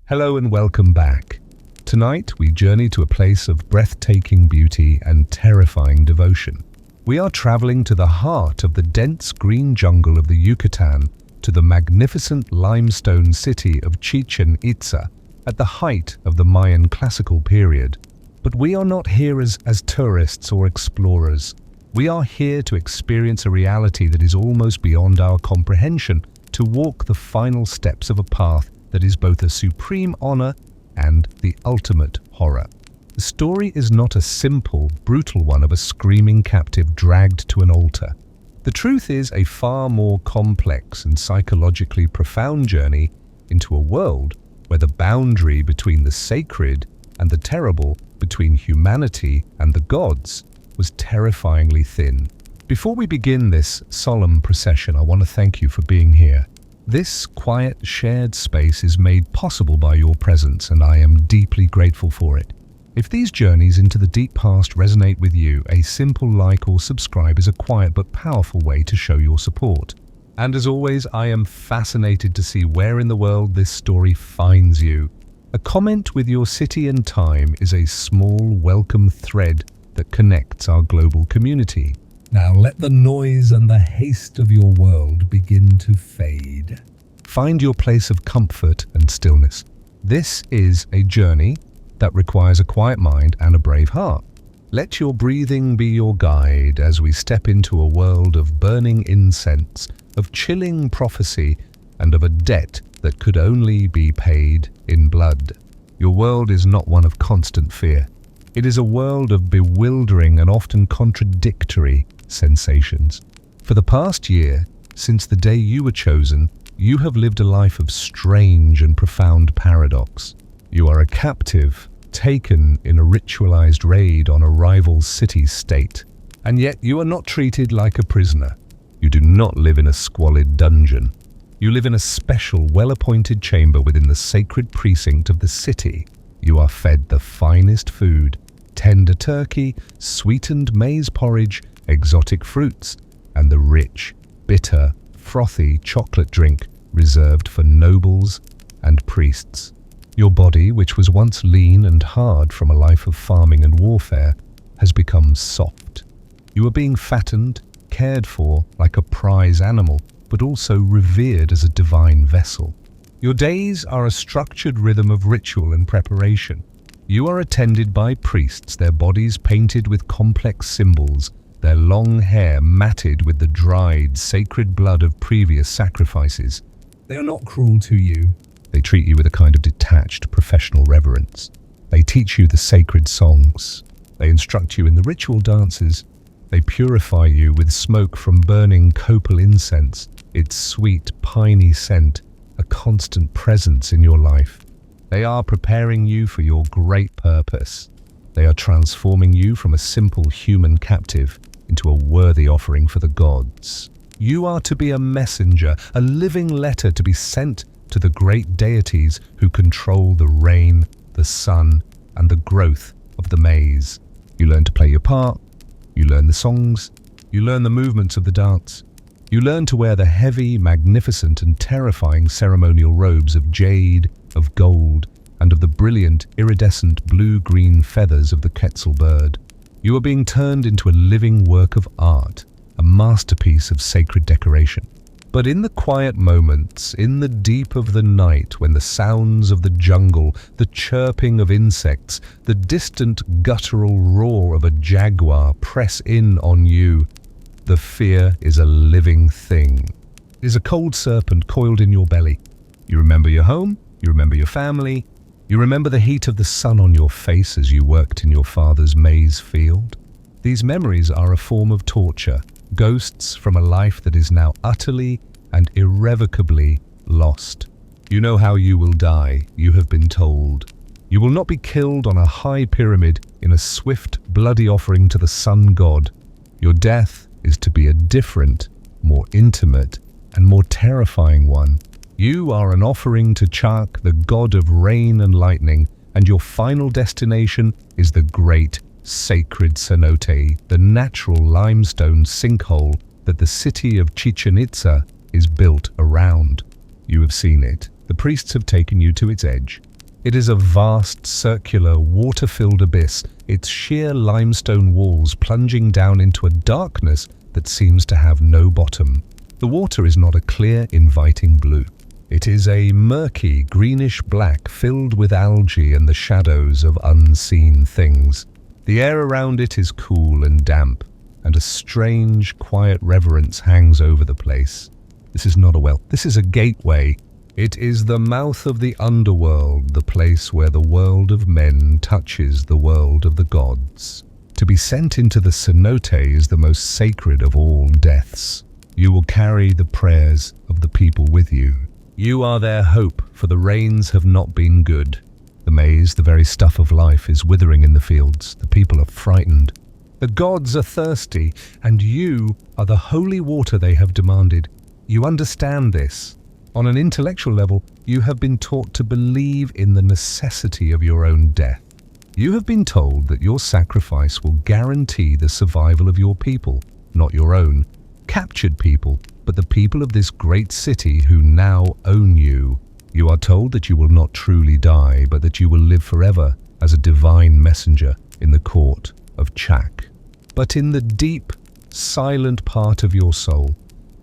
Hello and welcome back. Tonight we journey to a place of breathtaking beauty and terrifying devotion. We are traveling to the heart of the dense green jungle of the Yucatan, to the magnificent limestone city of Chichen Itza at the height of the Mayan classical period. But we are not here as tourists or explorers. We are here to experience a reality that is almost beyond our comprehension, to walk the final steps of a path that is both a supreme honor and the ultimate horror. The story is not a simple, brutal one of a screaming captive dragged to an altar. The truth is a far more complex and psychologically profound journey into a world where the boundary between the sacred and the terrible, between humanity and the gods, was terrifyingly thin. Before we begin this solemn procession, I want to thank you for being here. This quiet, shared space is made possible by your presence, and I am deeply grateful for it. If these journeys into the deep past resonate with you, a simple like or subscribe is a quiet but powerful way to show your support. And as always, I am fascinated to see where in the world this story finds you. A comment with your city and time is a small, welcome thread that connects our global community. Now let the noise and the haste of your world begin to fade. Find your place of comfort and stillness. This is a journey that requires a quiet mind and a brave heart. Let your breathing be your guide as we step into a world of burning incense, of chilling prophecy, and of a debt that could only be paid in blood. Your world is not one of constant fear. It is a world of bewildering and often contradictory sensations. For the past year, since the day you were chosen, you have lived a life of strange and profound paradox. You are a captive, taken in a ritualized raid on a rival city-state, and yet you are not treated like a prisoner. You do not live in a squalid dungeon. You live in a special, well-appointed chamber within the sacred precinct of the city. You are fed the finest food, tender turkey, sweetened maize porridge, exotic fruits, and the rich, bitter, frothy chocolate drink reserved for nobles and priests. Your body, which was once lean and hard from a life of farming and warfare, has become soft. You are being fattened, cared for like a prize animal, but also revered as a divine vessel. Your days are a structured rhythm of ritual and preparation. You are attended by priests, their bodies painted with complex symbols, their long hair matted with the dried, sacred blood of previous sacrifices. They are not cruel to you. They treat you with a kind of detached, professional reverence. They teach you the sacred songs. They instruct you in the ritual dances. They purify you with smoke from burning copal incense, its sweet, piney scent, a constant presence in your life. They are preparing you for your great purpose. They are transforming you from a simple human captive into a worthy offering for the gods. You are to be a messenger, a living letter to be sent to the great deities who control the rain, the sun, and the growth of the maize. You learn to play your part. You learn the songs. You learn the movements of the dance. You learn to wear the heavy, magnificent, and terrifying ceremonial robes of jade, of gold, and of the brilliant, iridescent blue-green feathers of the quetzal bird. You are being turned into a living work of art, a masterpiece of sacred decoration. But in the quiet moments, in the deep of the night, when the sounds of the jungle, the chirping of insects, the distant guttural roar of a jaguar press in on you, the fear is a living thing. It is a cold serpent coiled in your belly. You remember your home, you remember your family, you remember the heat of the sun on your face as you worked in your father's maize field. These memories are a form of torture, ghosts from a life that is now utterly and irrevocably lost. You know how you will die, you have been told. You will not be killed on a high pyramid in a swift, bloody offering to the sun god. Your death is to be a different, more intimate, and more terrifying one. You are an offering to Chak, the god of rain and lightning, and your final destination is the great, sacred cenote, the natural limestone sinkhole that the city of Chichen Itza is built around. You have seen it. The priests have taken you to its edge. It is a vast, circular, water-filled abyss, its sheer limestone walls plunging down into a darkness that seems to have no bottom. The water is not a clear, inviting blue. It is a murky, greenish-black filled with algae and the shadows of unseen things. The air around it is cool and damp, and a strange, quiet reverence hangs over the place. This is not a well, this is a gateway. It is the mouth of the underworld, the place where the world of men touches the world of the gods. To be sent into the cenote is the most sacred of all deaths. You will carry the prayers of the people with you. You are their hope, for the rains have not been good. The maize, the very stuff of life, is withering in the fields. The people are frightened. The gods are thirsty, and you are the holy water they have demanded. You understand this. On an intellectual level, you have been taught to believe in the necessity of your own death. You have been told that your sacrifice will guarantee the survival of your people, not your own. Captured people, but the people of this great city who now own you. You are told that you will not truly die, but that you will live forever as a divine messenger in the court of Chak. But in the deep, silent part of your soul,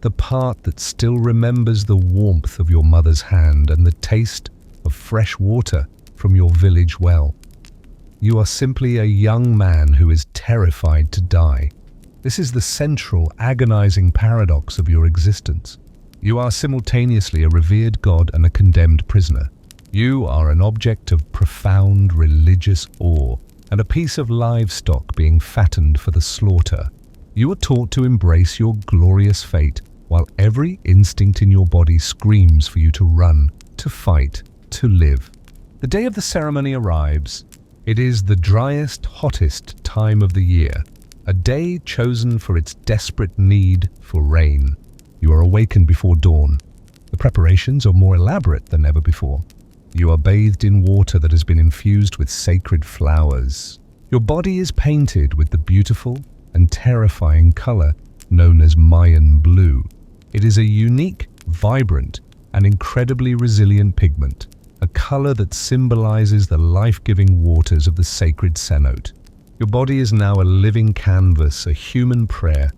the part that still remembers the warmth of your mother's hand and the taste of fresh water from your village well, you are simply a young man who is terrified to die. This is the central, agonizing paradox of your existence. You are simultaneously a revered god and a condemned prisoner. You are an object of profound religious awe and a piece of livestock being fattened for the slaughter. You are taught to embrace your glorious fate, while every instinct in your body screams for you to run, to fight, to live. The day of the ceremony arrives. It is the driest, hottest time of the year. A day chosen for its desperate need for rain. You are awakened before dawn. The preparations are more elaborate than ever before. You are bathed in water that has been infused with sacred flowers. Your body is painted with the beautiful and terrifying color known as Mayan blue. It is a unique, vibrant, and incredibly resilient pigment, a color that symbolizes the life-giving waters of the sacred cenote. Your body is now a living canvas, a human prayer.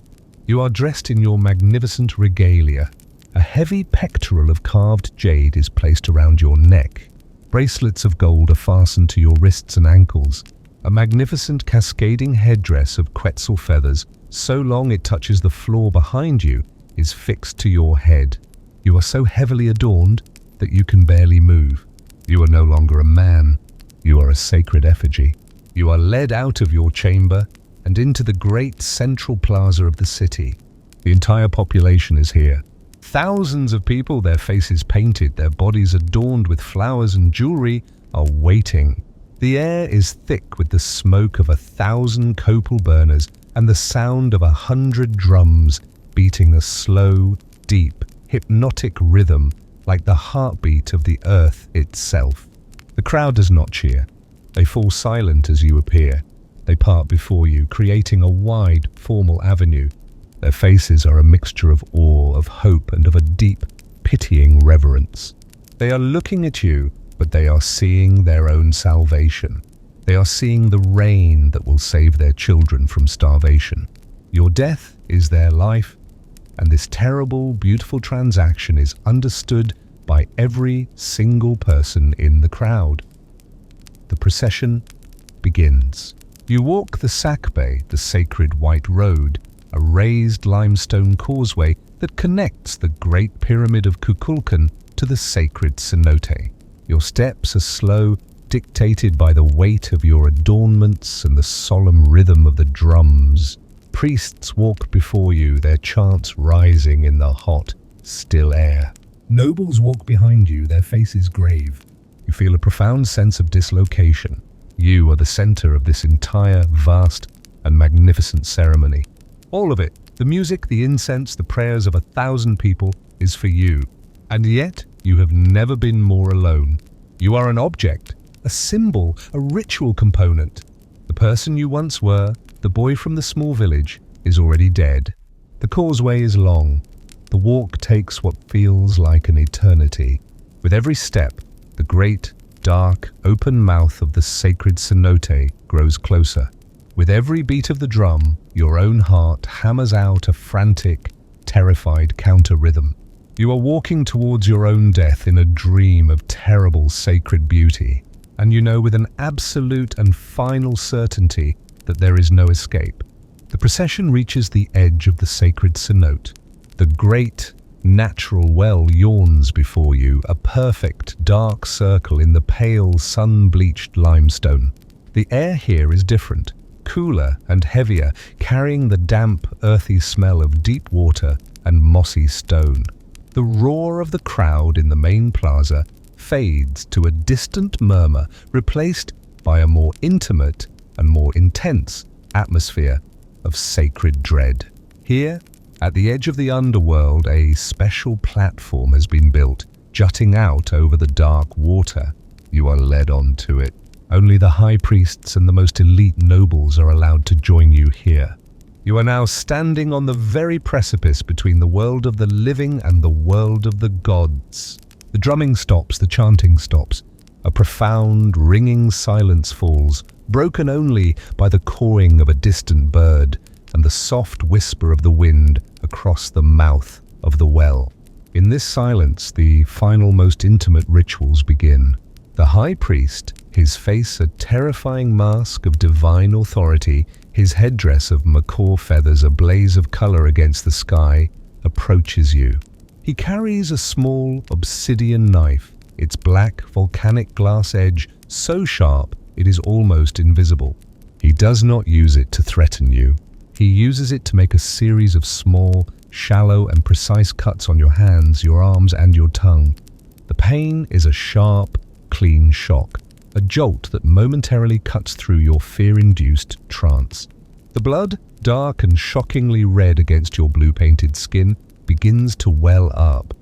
You are dressed in your magnificent regalia. A heavy pectoral of carved jade is placed around your neck. Bracelets of gold are fastened to your wrists and ankles. A magnificent cascading headdress of quetzal feathers, so long it touches the floor behind you, is fixed to your head. You are so heavily adorned that you can barely move. You are no longer a man. You are a sacred effigy. You are led out of your chamber and into the great central plaza of the city. The entire population is here. Thousands of people, their faces painted, their bodies adorned with flowers and jewelry, are waiting. The air is thick with the smoke of 1,000 copal burners and the sound of 100 drums beating a slow, deep, hypnotic rhythm like the heartbeat of the earth itself. The crowd does not cheer. They fall silent as you appear. They part before you, creating a wide, formal avenue. Their faces are a mixture of awe, of hope, and of a deep, pitying reverence. They are looking at you, but they are seeing their own salvation. They are seeing the rain that will save their children from starvation. Your death is their life, and this terrible, beautiful transaction is understood by every single person in the crowd. The procession begins. You walk the Sakbe, the sacred white road, a raised limestone causeway that connects the Great Pyramid of Kukulkan to the sacred cenote. Your steps are slow, dictated by the weight of your adornments and the solemn rhythm of the drums. Priests walk before you, their chants rising in the hot, still air. Nobles walk behind you, their faces grave. You feel a profound sense of dislocation. You are the center of this entire vast and magnificent ceremony. All of it, the music, the incense, the prayers of 1,000 people, is for you. And yet, you have never been more alone. You are an object, a symbol, a ritual component. The person you once were, the boy from the small village, is already dead. The causeway is long. The walk takes what feels like an eternity. With every step, the great, dark, open mouth of the sacred cenote grows closer. With every beat of the drum, your own heart hammers out a frantic, terrified counter-rhythm. You are walking towards your own death in a dream of terrible sacred beauty, and you know with an absolute and final certainty that there is no escape. The procession reaches the edge of the sacred cenote. The great, natural well yawns before you, a perfect, dark circle in the pale, sun-bleached limestone. The air here is different, cooler and heavier, carrying the damp, earthy smell of deep water and mossy stone. The roar of the crowd in the main plaza fades to a distant murmur, replaced by a more intimate and more intense atmosphere of sacred dread. Here, at the edge of the underworld, a special platform has been built, jutting out over the dark water. You are led onto it. Only the high priests and the most elite nobles are allowed to join you here. You are now standing on the very precipice between the world of the living and the world of the gods. The drumming stops, the chanting stops. A profound, ringing silence falls, broken only by the cawing of a distant bird and the soft whisper of the wind across the mouth of the well. In this silence, the final, most intimate rituals begin. The high priest, his face a terrifying mask of divine authority, his headdress of macaw feathers a blaze of color against the sky, approaches you. He carries a small obsidian knife, its black volcanic glass edge so sharp it is almost invisible. He does not use it to threaten you. He uses it to make a series of small, shallow and precise cuts on your hands, your arms and your tongue. The pain is a sharp, clean shock, a jolt that momentarily cuts through your fear-induced trance. The blood, dark and shockingly red against your blue-painted skin, begins to well up.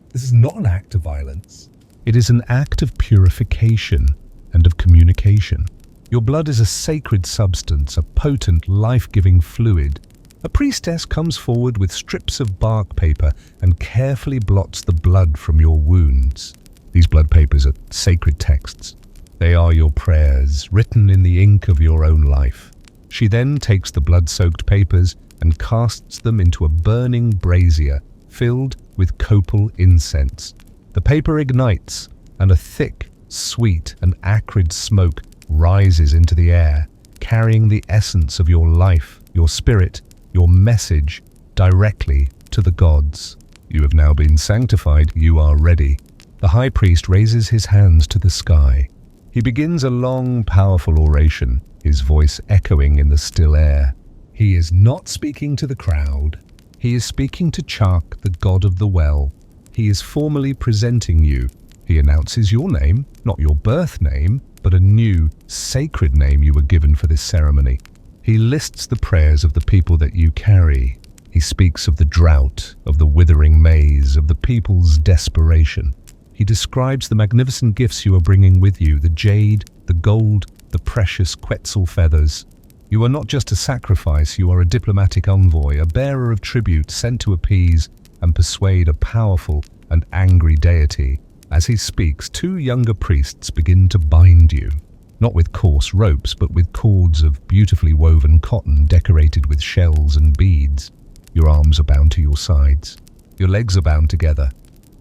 This is not an act of violence. It is an act of purification and of communication. Your blood is a sacred substance, a potent, life-giving fluid. A priestess comes forward with strips of bark paper and carefully blots the blood from your wounds. These blood papers are sacred texts. They are your prayers, written in the ink of your own life. She then takes the blood-soaked papers and casts them into a burning brazier filled with copal incense. The paper ignites, and a thick, sweet and acrid smoke rises into the air, carrying the essence of your life, your spirit, your message directly to the gods. You have now been sanctified. You are ready. The high priest raises his hands to the sky. He begins a long, powerful oration, his voice echoing in the still air. He is not speaking to the crowd. He is speaking to Chark, the god of the well. He is formally presenting you. He announces your name, not your birth name, but a new, sacred name you were given for this ceremony. He lists the prayers of the people that you carry. He speaks of the drought, of the withering maize, of the people's desperation. He describes the magnificent gifts you are bringing with you, the jade, the gold, the precious Quetzal feathers. You are not just a sacrifice, you are a diplomatic envoy, a bearer of tribute sent to appease and persuade a powerful and angry deity. As he speaks, two younger priests begin to bind you, not with coarse ropes, but with cords of beautifully woven cotton decorated with shells and beads. Your arms are bound to your sides. Your legs are bound together.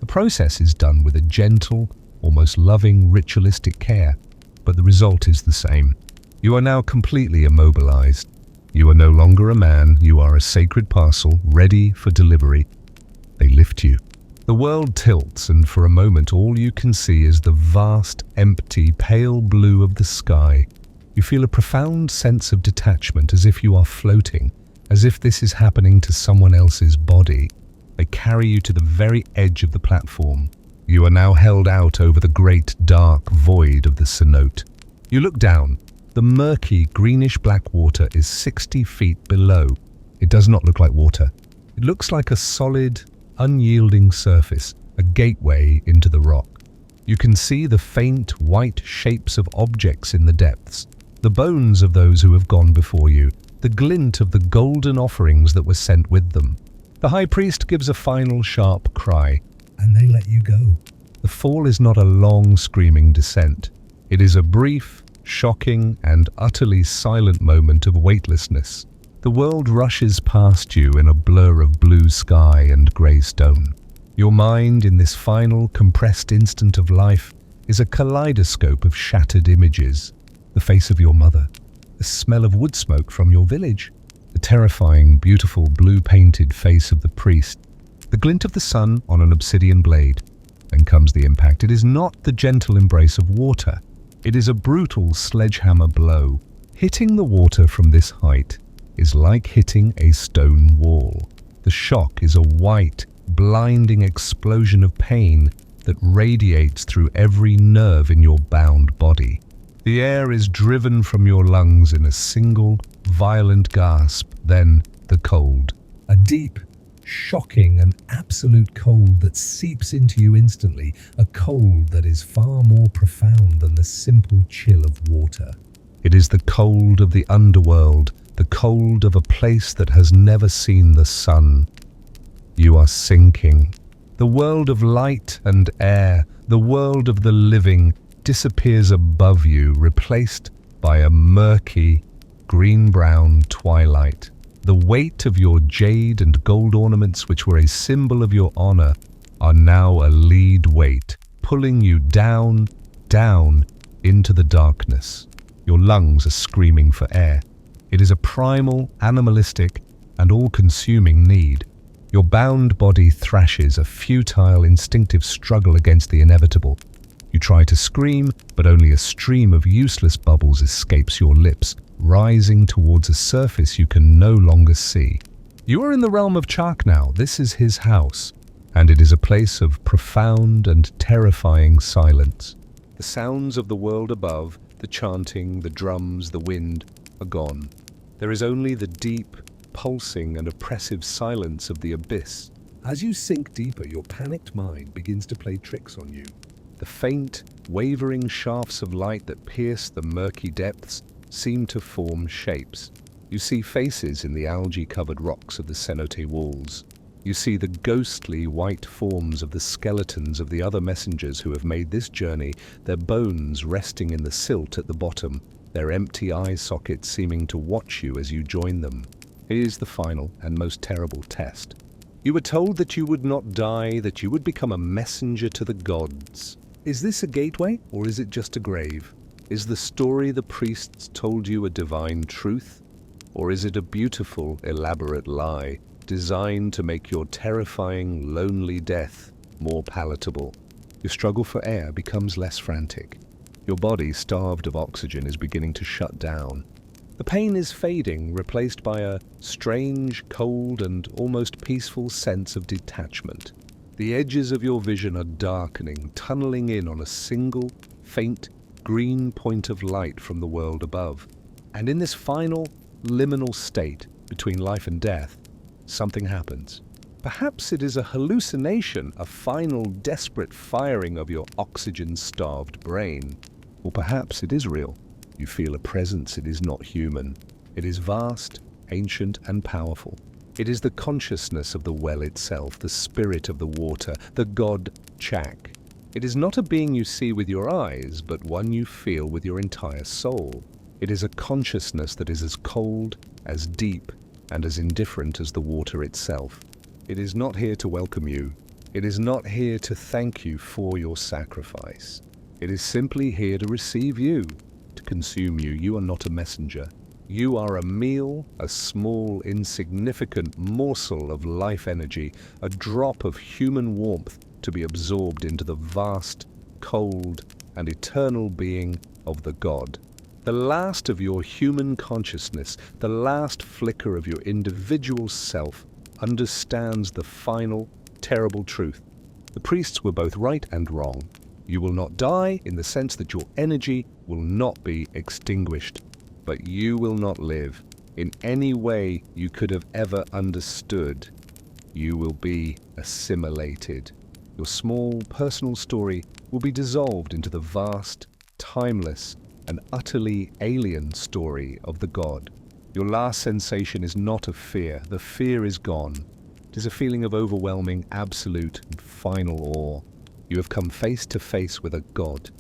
The process is done with a gentle, almost loving, ritualistic care, but the result is the same. You are now completely immobilized. You are no longer a man, you are a sacred parcel, ready for delivery. They lift you. The world tilts, and for a moment all you can see is the vast, empty, pale blue of the sky. You feel a profound sense of detachment, as if you are floating, as if this is happening to someone else's body. They carry you to the very edge of the platform. You are now held out over the great, dark void of the cenote. You look down. The murky, greenish-black water is 60 feet below. It does not look like water. It looks like a solid, unyielding surface, a gateway into the rock. You can see the faint, white shapes of objects in the depths, the bones of those who have gone before you, the glint of the golden offerings that were sent with them. The high priest gives a final sharp cry, and they let you go. The fall is not a long, screaming descent. It is a brief, shocking, and utterly silent moment of weightlessness. The world rushes past you in a blur of blue sky and grey stone. Your mind, in this final, compressed instant of life, is a kaleidoscope of shattered images. The face of your mother, the smell of wood smoke from your village, the terrifying, beautiful, blue-painted face of the priest, the glint of the sun on an obsidian blade. Then comes the impact. It is not the gentle embrace of water. It is a brutal sledgehammer blow. Hitting the water from this height is like hitting a stone wall. The shock is a white, blinding explosion of pain that radiates through every nerve in your bound body. The air is driven from your lungs in a single, violent gasp, then the cold. A deep, shocking and absolute cold that seeps into you instantly, a cold that is far more profound than the simple chill of water. It is the cold of the underworld, the cold of a place that has never seen the sun. You are sinking. The world of light and air, the world of the living, disappears above you, replaced by a murky, green-brown twilight. The weight of your jade and gold ornaments, which were a symbol of your honor, are now a lead weight, pulling you down, down into the darkness. Your lungs are screaming for air. It is a primal, animalistic, and all-consuming need. Your bound body thrashes, a futile, instinctive struggle against the inevitable. You try to scream, but only a stream of useless bubbles escapes your lips, rising towards a surface you can no longer see. You are in the realm of Chark now. This is his house, and it is a place of profound and terrifying silence. The sounds of the world above, the chanting, the drums, the wind, are gone. There is only the deep, pulsing and oppressive silence of the abyss. As you sink deeper, your panicked mind begins to play tricks on you. The faint, wavering shafts of light that pierce the murky depths seem to form shapes. You see faces in the algae-covered rocks of the cenote walls. You see the ghostly white forms of the skeletons of the other messengers who have made this journey, their bones resting in the silt at the bottom, their empty eye sockets seeming to watch you as you join them. It is the final and most terrible test. You were told that you would not die, that you would become a messenger to the gods. Is this a gateway, or is it just a grave? Is the story the priests told you a divine truth? Or is it a beautiful, elaborate lie, designed to make your terrifying, lonely death more palatable? Your struggle for air becomes less frantic. Your body, starved of oxygen, is beginning to shut down. The pain is fading, replaced by a strange, cold, and almost peaceful sense of detachment. The edges of your vision are darkening, tunneling in on a single, faint, green point of light from the world above. And in this final, liminal state between life and death, something happens. Perhaps it is a hallucination, a final, desperate firing of your oxygen-starved brain. Or perhaps it is real. You feel a presence it is not human. It is vast, ancient, and powerful. It is the consciousness of the well itself, the spirit of the water, the god Chak. It is not a being you see with your eyes, but one you feel with your entire soul. It is a consciousness that is as cold, as deep, and as indifferent as the water itself. It is not here to welcome you. It is not here to thank you for your sacrifice. It is simply here to receive you, to consume you. You are not a messenger. You are a meal, a small, insignificant morsel of life energy, a drop of human warmth to be absorbed into the vast, cold, and eternal being of the God. The last of your human consciousness, the last flicker of your individual self, understands the final, terrible truth. The priests were both right and wrong. You will not die in the sense that your energy will not be extinguished, but you will not live in any way you could have ever understood. You will be assimilated. Your small, personal story will be dissolved into the vast, timeless, and utterly alien story of the God. Your last sensation is not of fear. The fear is gone. It is a feeling of overwhelming, absolute, and final awe. You have come face to face with a God,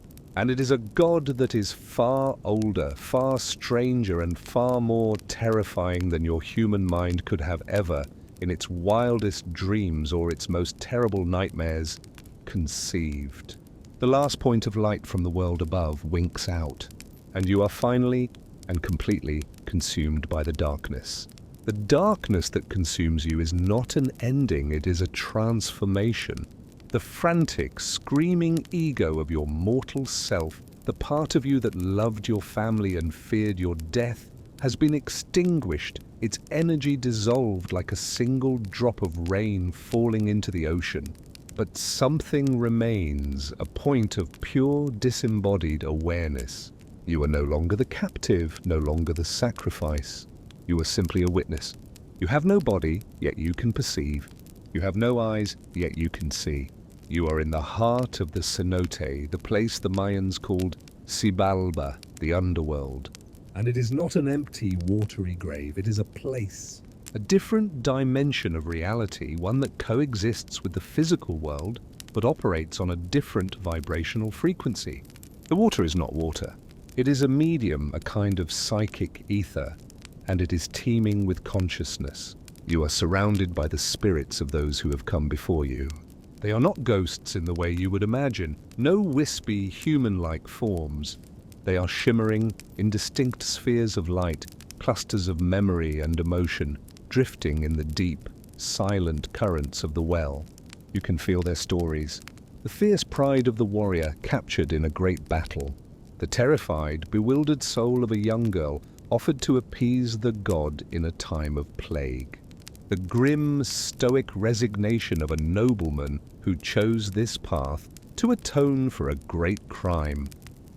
And it is a god that is far older, far stranger, and far more terrifying than your human mind could have ever, in its wildest dreams or its most terrible nightmares, conceived. The last point of light from the world above winks out, and you are finally and completely consumed by the darkness. The darkness that consumes you is not an ending, it is a transformation. The frantic, screaming ego of your mortal self, the part of you that loved your family and feared your death, has been extinguished, its energy dissolved like a single drop of rain falling into the ocean. But something remains, a point of pure disembodied awareness. You are no longer the captive, no longer the sacrifice. You are simply a witness. You have no body, yet you can perceive. You have no eyes, yet you can see. You are in the heart of the cenote, the place the Mayans called Xibalba, the underworld. And it is not an empty, watery grave, it is a place. A different dimension of reality, one that coexists with the physical world, but operates on a different vibrational frequency. The water is not water. It is a medium, a kind of psychic ether, and it is teeming with consciousness. You are surrounded by the spirits of those who have come before you. They are not ghosts in the way you would imagine, no wispy, human-like forms. They are shimmering, indistinct spheres of light, clusters of memory and emotion, drifting in the deep, silent currents of the well. You can feel their stories. The fierce pride of the warrior captured in a great battle. The terrified, bewildered soul of a young girl offered to appease the god in a time of plague. The grim, stoic resignation of a nobleman who chose this path to atone for a great crime.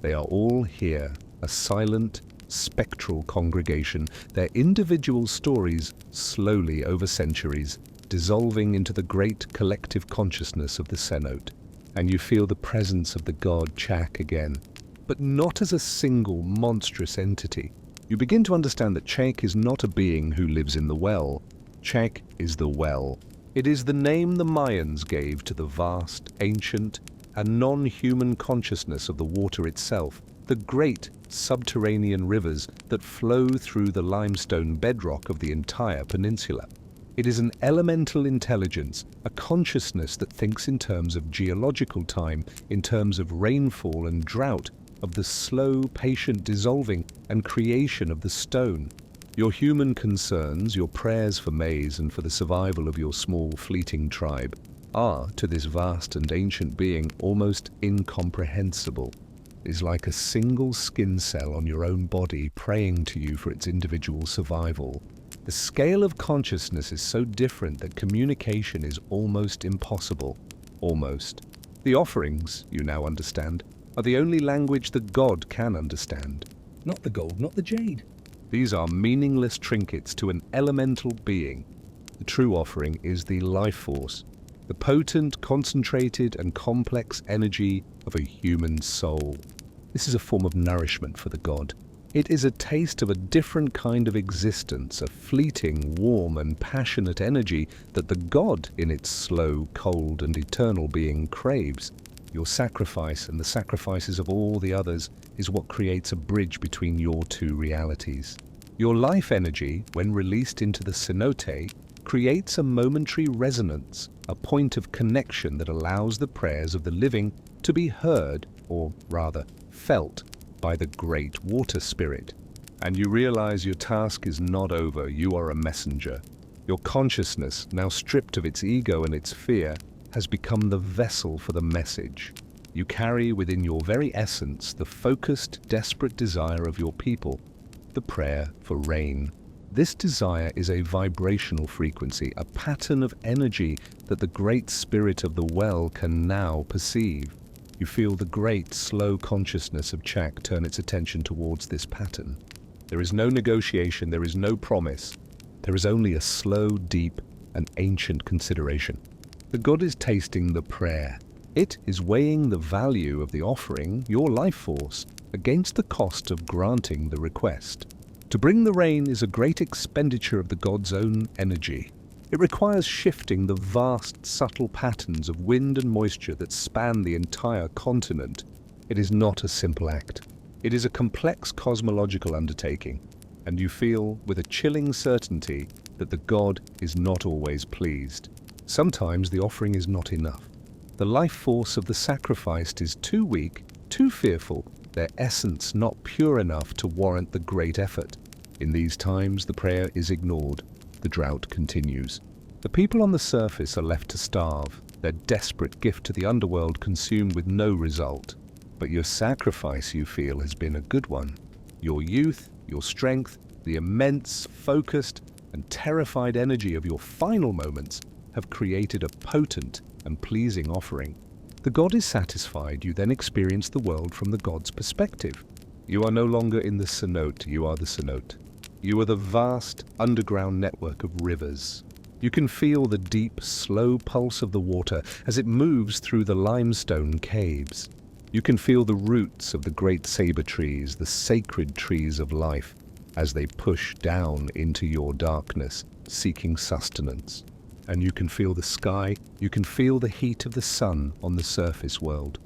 They are all here, a silent, spectral congregation, their individual stories slowly over centuries, dissolving into the great collective consciousness of the cenote. And you feel the presence of the god Chak again, but not as a single monstrous entity. You begin to understand that Chak is not a being who lives in the well. Chak is the well. It is the name the Mayans gave to the vast, ancient, and non-human consciousness of the water itself, the great subterranean rivers that flow through the limestone bedrock of the entire peninsula. It is an elemental intelligence, a consciousness that thinks in terms of geological time, in terms of rainfall and drought, of the slow, patient dissolving and creation of the stone. Your human concerns, your prayers for maize and for the survival of your small, fleeting tribe, are, to this vast and ancient being, almost incomprehensible. It is like a single skin cell on your own body praying to you for its individual survival. The scale of consciousness is so different that communication is almost impossible. Almost. The offerings, you now understand, are the only language the god can understand. Not the gold, not the jade. These are meaningless trinkets to an elemental being. The true offering is the life force, the potent, concentrated, and complex energy of a human soul. This is a form of nourishment for the god. It is a taste of a different kind of existence, a fleeting, warm, and passionate energy that the god, in its slow, cold, and eternal being, craves. Your sacrifice and the sacrifices of all the others is what creates a bridge between your two realities. Your life energy, when released into the cenote, creates a momentary resonance, a point of connection that allows the prayers of the living to be heard, or rather, felt, by the great water spirit. And you realize your task is not over, you are a messenger. Your consciousness, now stripped of its ego and its fear, has become the vessel for the message. You carry within your very essence the focused, desperate desire of your people, the prayer for rain. This desire is a vibrational frequency, a pattern of energy that the great spirit of the well can now perceive. You feel the great, slow consciousness of Chak turn its attention towards this pattern. There is no negotiation, there is no promise. There is only a slow, deep, and ancient consideration. The god is tasting the prayer. It is weighing the value of the offering, your life force, against the cost of granting the request. To bring the rain is a great expenditure of the god's own energy. It requires shifting the vast, subtle patterns of wind and moisture that span the entire continent. It is not a simple act. It is a complex cosmological undertaking, and you feel with a chilling certainty that the god is not always pleased. Sometimes the offering is not enough. The life force of the sacrificed is too weak, too fearful, their essence not pure enough to warrant the great effort. In these times, the prayer is ignored. The drought continues. The people on the surface are left to starve, their desperate gift to the underworld consumed with no result. But your sacrifice, you feel, has been a good one. Your youth, your strength, the immense, focused, and terrified energy of your final moments have created a potent and pleasing offering. The god is satisfied. You then experience the world from the god's perspective. You are no longer in the cenote, you are the cenote. You are the vast underground network of rivers. You can feel the deep, slow pulse of the water as it moves through the limestone caves. You can feel the roots of the great saber trees, the sacred trees of life, as they push down into your darkness, seeking sustenance. And you can feel the sky, you can feel the heat of the sun on the surface world.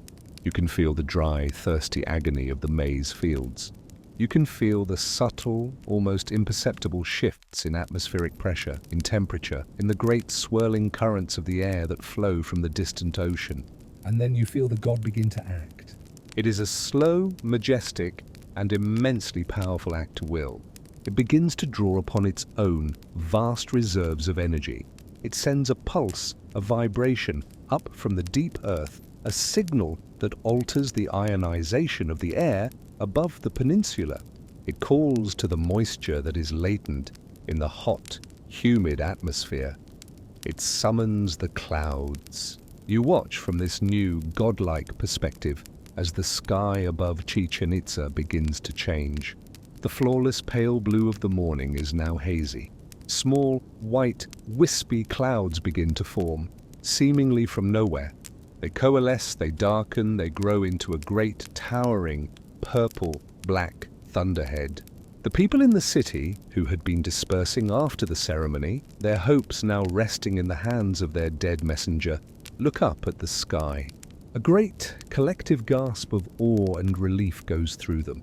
You can feel the dry, thirsty agony of the maize fields. You can feel the subtle, almost imperceptible shifts in atmospheric pressure, in temperature, in the great swirling currents of the air that flow from the distant ocean. And then you feel the god begin to act. It is a slow, majestic, and immensely powerful act of will. It begins to draw upon its own vast reserves of energy. It sends a pulse, a vibration, up from the deep earth, a signal that alters the ionization of the air above the peninsula. It calls to the moisture that is latent in the hot, humid atmosphere. It summons the clouds. You watch from this new, godlike perspective as the sky above Chichen Itza begins to change. The flawless pale blue of the morning is now hazy. Small, white, wispy clouds begin to form, seemingly from nowhere. They coalesce, they darken, they grow into a great, towering, purple-black thunderhead. The people in the city, who had been dispersing after the ceremony, their hopes now resting in the hands of their dead messenger, look up at the sky. A great, collective gasp of awe and relief goes through them.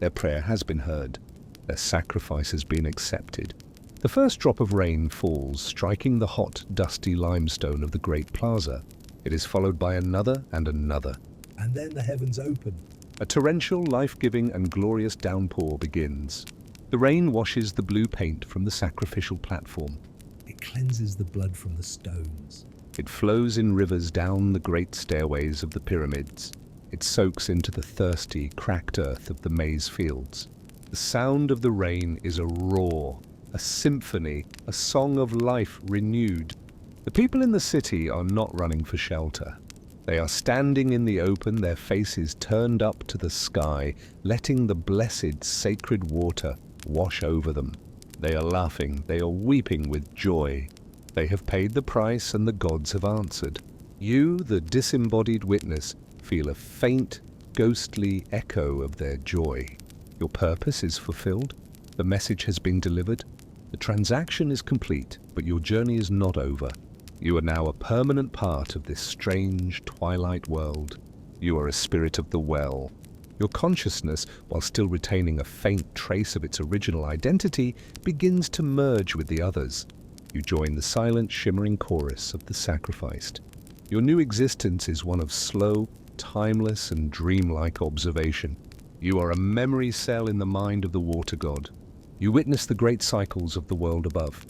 Their prayer has been heard. Their sacrifice has been accepted. The first drop of rain falls, striking the hot, dusty limestone of the great plaza. It is followed by another and another. And then the heavens open. A torrential, life-giving and glorious downpour begins. The rain washes the blue paint from the sacrificial platform. It cleanses the blood from the stones. It flows in rivers down the great stairways of the pyramids. It soaks into the thirsty, cracked earth of the maize fields. The sound of the rain is a roar, a symphony, a song of life renewed. The people in the city are not running for shelter. They are standing in the open, their faces turned up to the sky, letting the blessed sacred water wash over them. They are laughing, they are weeping with joy. They have paid the price and the gods have answered. You, the disembodied witness, feel a faint, ghostly echo of their joy. Your purpose is fulfilled. The message has been delivered. The transaction is complete, but your journey is not over. You are now a permanent part of this strange twilight world. You are a spirit of the well. Your consciousness, while still retaining a faint trace of its original identity, begins to merge with the others. You join the silent, shimmering chorus of the sacrificed. Your new existence is one of slow, timeless, and dreamlike observation. You are a memory cell in the mind of the water god. You witness the great cycles of the world above.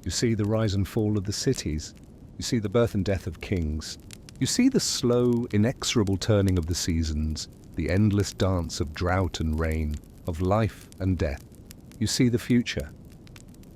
You see the rise and fall of the cities. You see the birth and death of kings. You see the slow, inexorable turning of the seasons, the endless dance of drought and rain, of life and death. You see the future.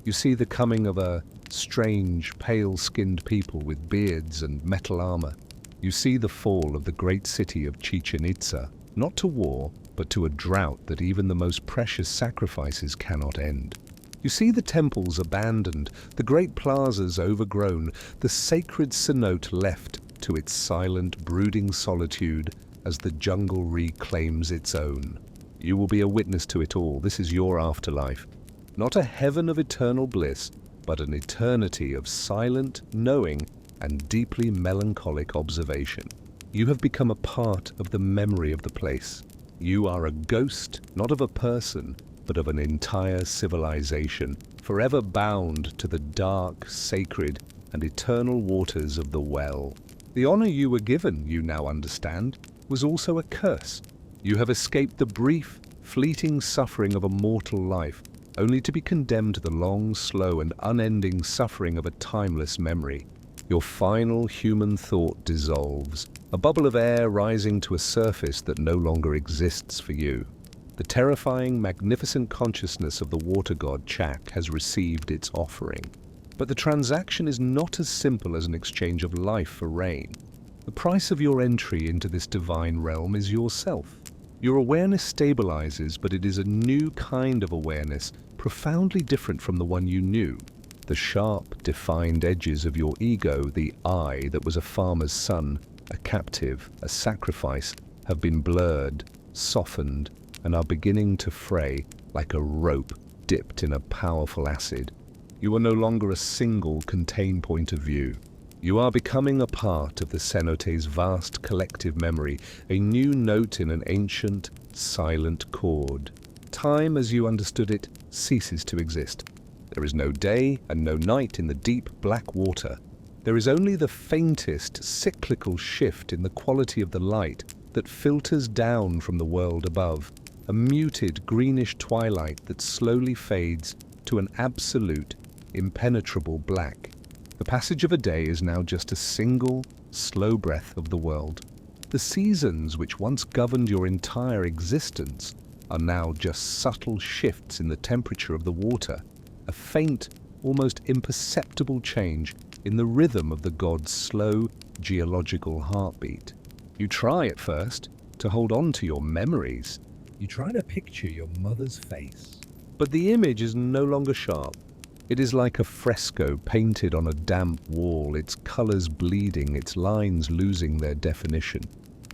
You see the coming of a strange, pale-skinned people with beards and metal armor. You see the fall of the great city of Chichen Itza, not to war, but to a drought that even the most precious sacrifices cannot end. You see the temples abandoned, the great plazas overgrown, the sacred cenote left to its silent, brooding solitude as the jungle reclaims its own. You will be a witness to it all. This is your afterlife. Not a heaven of eternal bliss, but an eternity of silent knowing and deeply melancholic observation. You have become a part of the memory of the place. You are a ghost, not of a person, but of an entire civilization, forever bound to the dark, sacred, and eternal waters of the well. The honor you were given, you now understand, was also a curse. You have escaped the brief, fleeting suffering of a mortal life, only to be condemned to the long, slow, and unending suffering of a timeless memory. Your final human thought dissolves, a bubble of air rising to a surface that no longer exists for you. The terrifying, magnificent consciousness of the water god Chak has received its offering. But the transaction is not as simple as an exchange of life for rain. The price of your entry into this divine realm is yourself. Your awareness stabilizes, but it is a new kind of awareness, profoundly different from the one you knew. The sharp, defined edges of your ego, the I that was a farmer's son, a captive, a sacrifice, have been blurred, softened, and are beginning to fray like a rope dipped in a powerful acid. You are no longer a single contained point of view. You are becoming a part of the cenote's vast collective memory, a new note in an ancient, silent chord. Time, as you understood it, ceases to exist. There is no day and no night in the deep black water. There is only the faintest, cyclical shift in the quality of the light that filters down from the world above, a muted greenish twilight that slowly fades to an absolute, impenetrable black. The passage of a day is now just a single, slow breath of the world. The seasons which once governed your entire existence are now just subtle shifts in the temperature of the water, a faint, almost imperceptible change in the rhythm of the god's slow, geological heartbeat. You try at first to hold on to your memories. You try to picture your mother's face. But the image is no longer sharp. It is like a fresco painted on a damp wall, its colors bleeding, its lines losing their definition.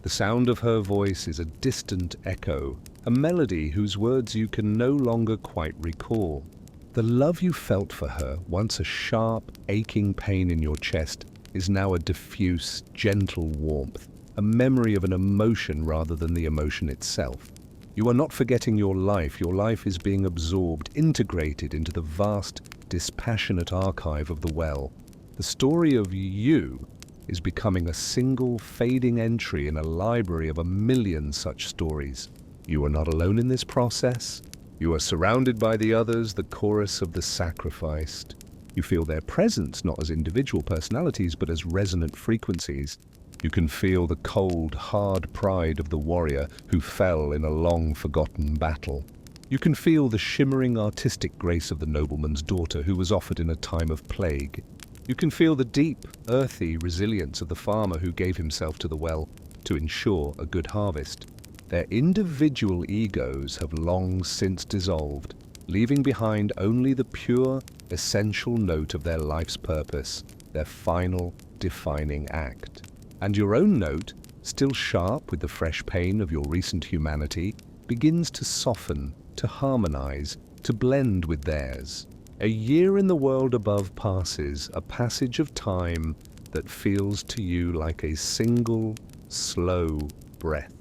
The sound of her voice is a distant echo, a melody whose words you can no longer quite recall. The love you felt for her, once a sharp, aching pain in your chest, is now a diffuse, gentle warmth, a memory of an emotion rather than the emotion itself. You are not forgetting your life is being absorbed, integrated into the vast, dispassionate archive of the well. The story of you is becoming a single, fading entry in a library of 1,000,000 such stories. You are not alone in this process. You are surrounded by the others, the chorus of the sacrificed. You feel their presence not as individual personalities, but as resonant frequencies. You can feel the cold, hard pride of the warrior who fell in a long-forgotten battle. You can feel the shimmering artistic grace of the nobleman's daughter who was offered in a time of plague. You can feel the deep, earthy resilience of the farmer who gave himself to the well to ensure a good harvest. Their individual egos have long since dissolved, leaving behind only the pure, essential note of their life's purpose, their final, defining act. And your own note, still sharp with the fresh pain of your recent humanity, begins to soften, to harmonize, to blend with theirs. A year in the world above passes, a passage of time that feels to you like a single, slow breath.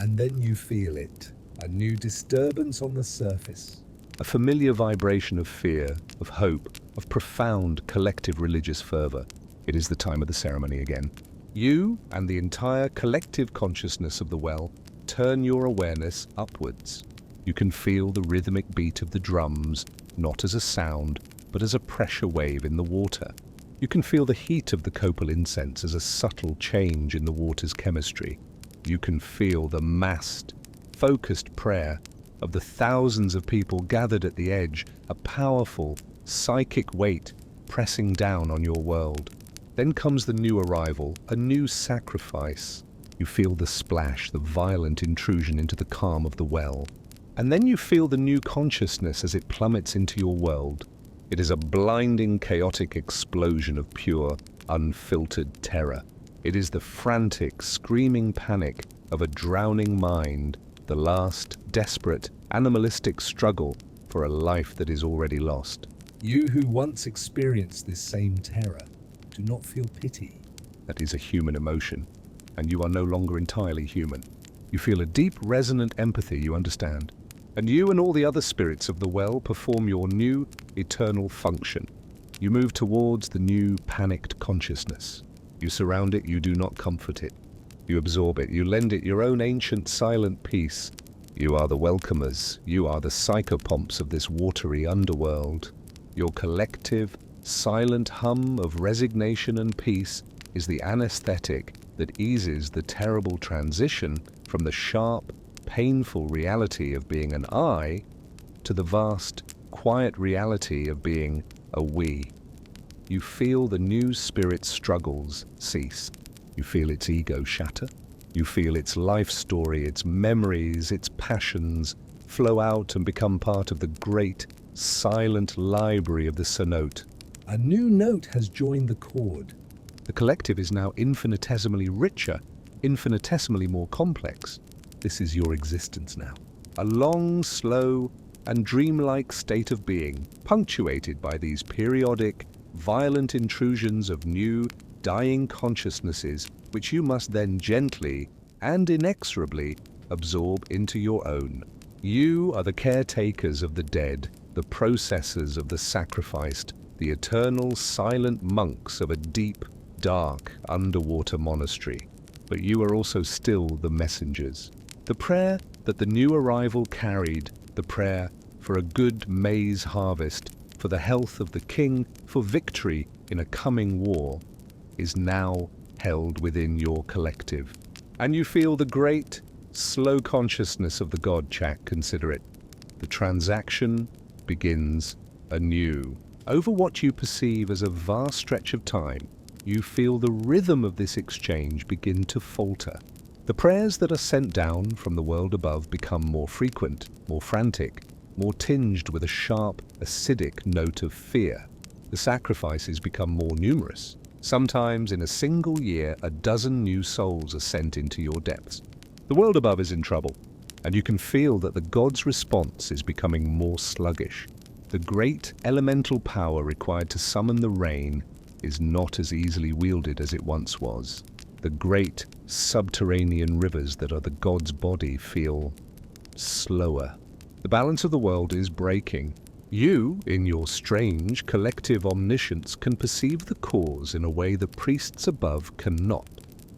And then you feel it, a new disturbance on the surface. A familiar vibration of fear, of hope, of profound collective religious fervor. It is the time of the ceremony again. You and the entire collective consciousness of the well turn your awareness upwards. You can feel the rhythmic beat of the drums, not as a sound, but as a pressure wave in the water. You can feel the heat of the copal incense as a subtle change in the water's chemistry. You can feel the massed, focused prayer of the thousands of people gathered at the edge, a powerful, psychic weight pressing down on your world. Then comes the new arrival, a new sacrifice. You feel the splash, the violent intrusion into the calm of the well. And then you feel the new consciousness as it plummets into your world. It is a blinding, chaotic explosion of pure, unfiltered terror. It is the frantic, screaming panic of a drowning mind, the last, desperate, animalistic struggle for a life that is already lost. You who once experienced this same terror, do not feel pity. That is a human emotion. and you are no longer entirely human. You feel a deep, resonant empathy, you understand. And you and all the other spirits of the well perform your new, eternal function. You move towards the new, panicked consciousness. You surround it, you do not comfort it. You absorb it, you lend it your own ancient, silent peace. You are the welcomers, you are the psychopomps of this watery underworld. Your collective, silent hum of resignation and peace is the anesthetic that eases the terrible transition from the sharp, painful reality of being an I to the vast, quiet reality of being a we. You feel the new spirit's struggles cease. You feel its ego shatter. You feel its life story, its memories, its passions flow out and become part of the great, silent library of the cenote. A new note has joined the chord. The collective is now infinitesimally richer, infinitesimally more complex. This is your existence now. A long, slow, and dreamlike state of being, punctuated by these periodic, violent intrusions of new, dying consciousnesses, which you must then gently and inexorably absorb into your own. You are the caretakers of the dead, the processors of the sacrificed, the eternal, silent monks of a deep, dark, underwater monastery. But you are also still the messengers. The prayer that the new arrival carried, the prayer for a good maize harvest, for the health of the king, for victory in a coming war, is now held within your collective. And you feel the great, slow consciousness of the God, Chak, consider it. The transaction begins anew. Over what you perceive as a vast stretch of time, you feel the rhythm of this exchange begin to falter. The prayers that are sent down from the world above become more frequent, more frantic, more tinged with a sharp, acidic note of fear. The sacrifices become more numerous. Sometimes in a single year, a dozen new souls are sent into your depths. The world above is in trouble, and you can feel that the god's response is becoming more sluggish. The great elemental power required to summon the rain is not as easily wielded as it once was. The great subterranean rivers that are the god's body feel slower. The balance of the world is breaking. You, in your strange collective omniscience, can perceive the cause in a way the priests above cannot.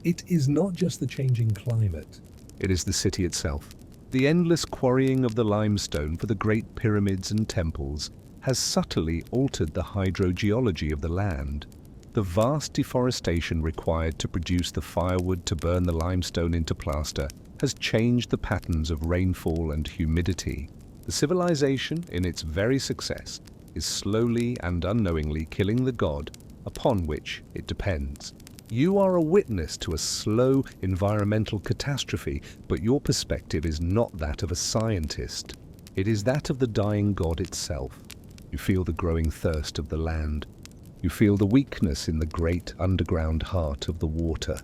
It is not just the changing climate. It is the city itself. The endless quarrying of the limestone for the great pyramids and temples has subtly altered the hydrogeology of the land. The vast deforestation required to produce the firewood to burn the limestone into plaster has changed the patterns of rainfall and humidity. The civilization, in its very success, is slowly and unknowingly killing the god upon which it depends. You are a witness to a slow environmental catastrophe, but your perspective is not that of a scientist. It is that of the dying god itself. You feel the growing thirst of the land. You feel the weakness in the great underground heart of the water.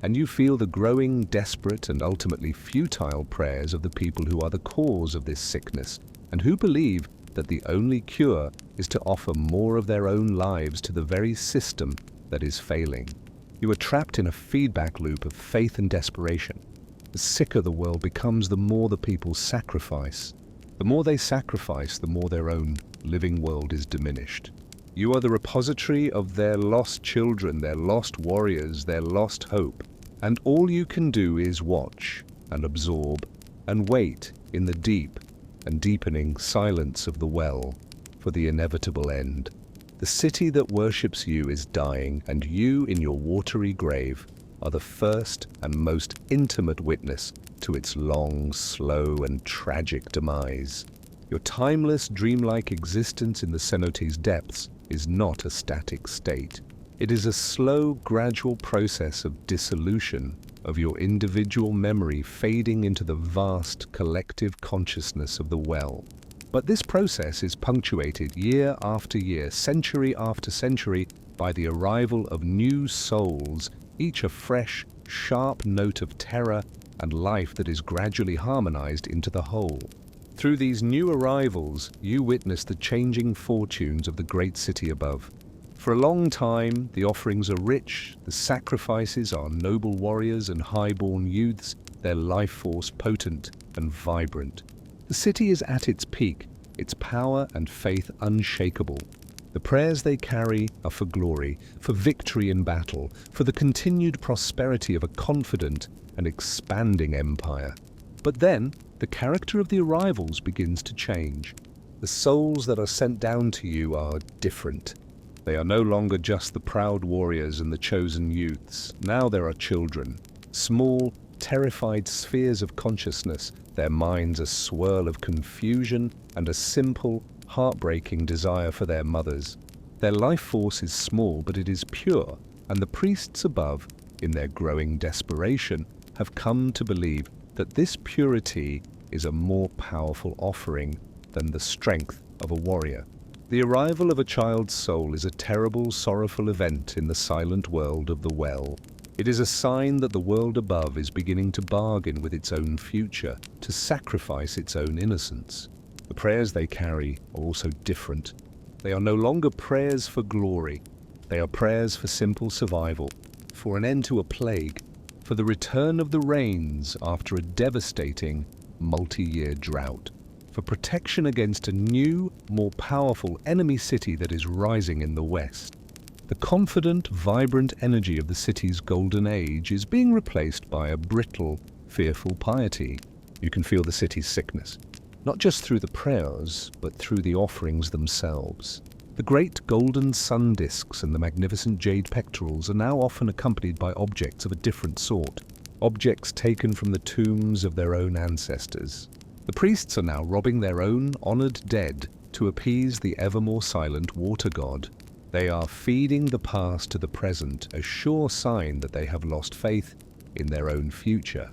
And you feel the growing, desperate, and ultimately futile prayers of the people who are the cause of this sickness, and who believe that the only cure is to offer more of their own lives to the very system that is failing. You are trapped in a feedback loop of faith and desperation. The sicker the world becomes, the more the people sacrifice. The more they sacrifice, the more their own living world is diminished. You are the repository of their lost children, their lost warriors, their lost hope. And all you can do is watch and absorb and wait in the deep and deepening silence of the well for the inevitable end. The city that worships you is dying, and you in your watery grave are the first and most intimate witness to its long, slow, and tragic demise. Your timeless, dreamlike existence in the cenote's depths is not a static state. It is a slow, gradual process of dissolution of your individual memory fading into the vast collective consciousness of the well. But this process is punctuated year after year, century after century, by the arrival of new souls, each a fresh, sharp note of terror and life that is gradually harmonized into the whole. Through these new arrivals, you witness the changing fortunes of the great city above. For a long time, the offerings are rich, the sacrifices are noble warriors and high-born youths, their life force potent and vibrant. The city is at its peak, its power and faith unshakable. The prayers they carry are for glory, for victory in battle, for the continued prosperity of a confident and expanding empire. But then, the character of the arrivals begins to change. The souls that are sent down to you are different. They are no longer just the proud warriors and the chosen youths. Now there are children, small, terrified spheres of consciousness, their minds a swirl of confusion and a simple, heartbreaking desire for their mothers. Their life force is small, but it is pure, and the priests above, in their growing desperation, have come to believe that this purity is a more powerful offering than the strength of a warrior. The arrival of a child's soul is a terrible, sorrowful event in the silent world of the well. It is a sign that the world above is beginning to bargain with its own future, to sacrifice its own innocence. The prayers they carry are also different. They are no longer prayers for glory. They are prayers for simple survival, for an end to a plague, for the return of the rains after a devastating, multi-year drought, for protection against a new, more powerful enemy city that is rising in the west. The confident, vibrant energy of the city's golden age is being replaced by a brittle, fearful piety. You can feel the city's sickness, not just through the prayers, but through the offerings themselves. The great golden sun discs and the magnificent jade pectorals are now often accompanied by objects of a different sort, objects taken from the tombs of their own ancestors. The priests are now robbing their own honored dead to appease the ever more silent water god. They are feeding the past to the present, a sure sign that they have lost faith in their own future.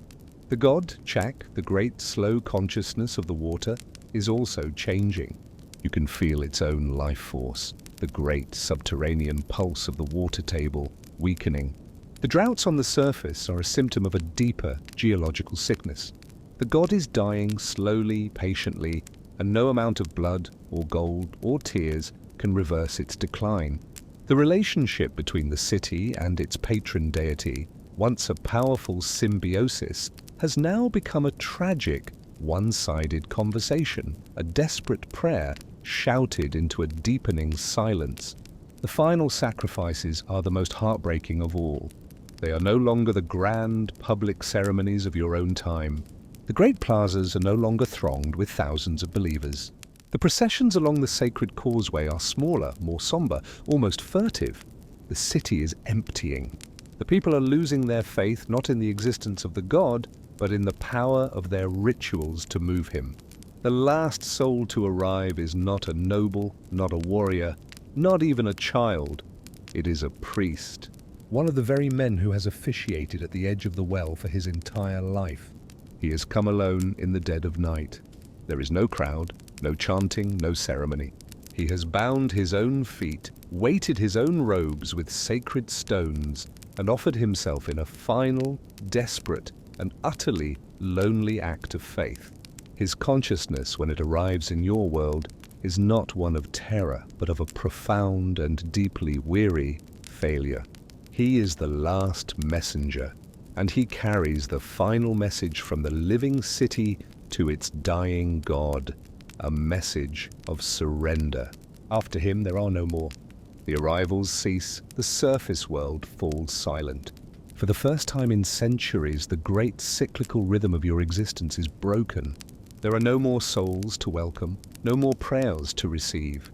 The god, Chak, the great slow consciousness of the water, is also changing. You can feel its own life force, the great subterranean pulse of the water table, weakening. The droughts on the surface are a symptom of a deeper geological sickness. The god is dying slowly, patiently, and no amount of blood or gold or tears can reverse its decline. The relationship between the city and its patron deity, once a powerful symbiosis, has now become a tragic, one-sided conversation, a desperate prayer shouted into a deepening silence. The final sacrifices are the most heartbreaking of all. They are no longer the grand, public ceremonies of your own time. The great plazas are no longer thronged with thousands of believers. The processions along the sacred causeway are smaller, more somber, almost furtive. The city is emptying. The people are losing their faith not in the existence of the god, but in the power of their rituals to move him. The last soul to arrive is not a noble, not a warrior, not even a child. It is a priest, one of the very men who has officiated at the edge of the well for his entire life. He has come alone in the dead of night. There is no crowd, no chanting, no ceremony. He has bound his own feet, weighted his own robes with sacred stones, and offered himself in a final, desperate, and utterly lonely act of faith. His consciousness, when it arrives in your world, is not one of terror, but of a profound and deeply weary failure. He is the last messenger, and he carries the final message from the living city to its dying god, a message of surrender. After him, there are no more. The arrivals cease, the surface world falls silent. For the first time in centuries, the great cyclical rhythm of your existence is broken. There are no more souls to welcome, no more prayers to receive.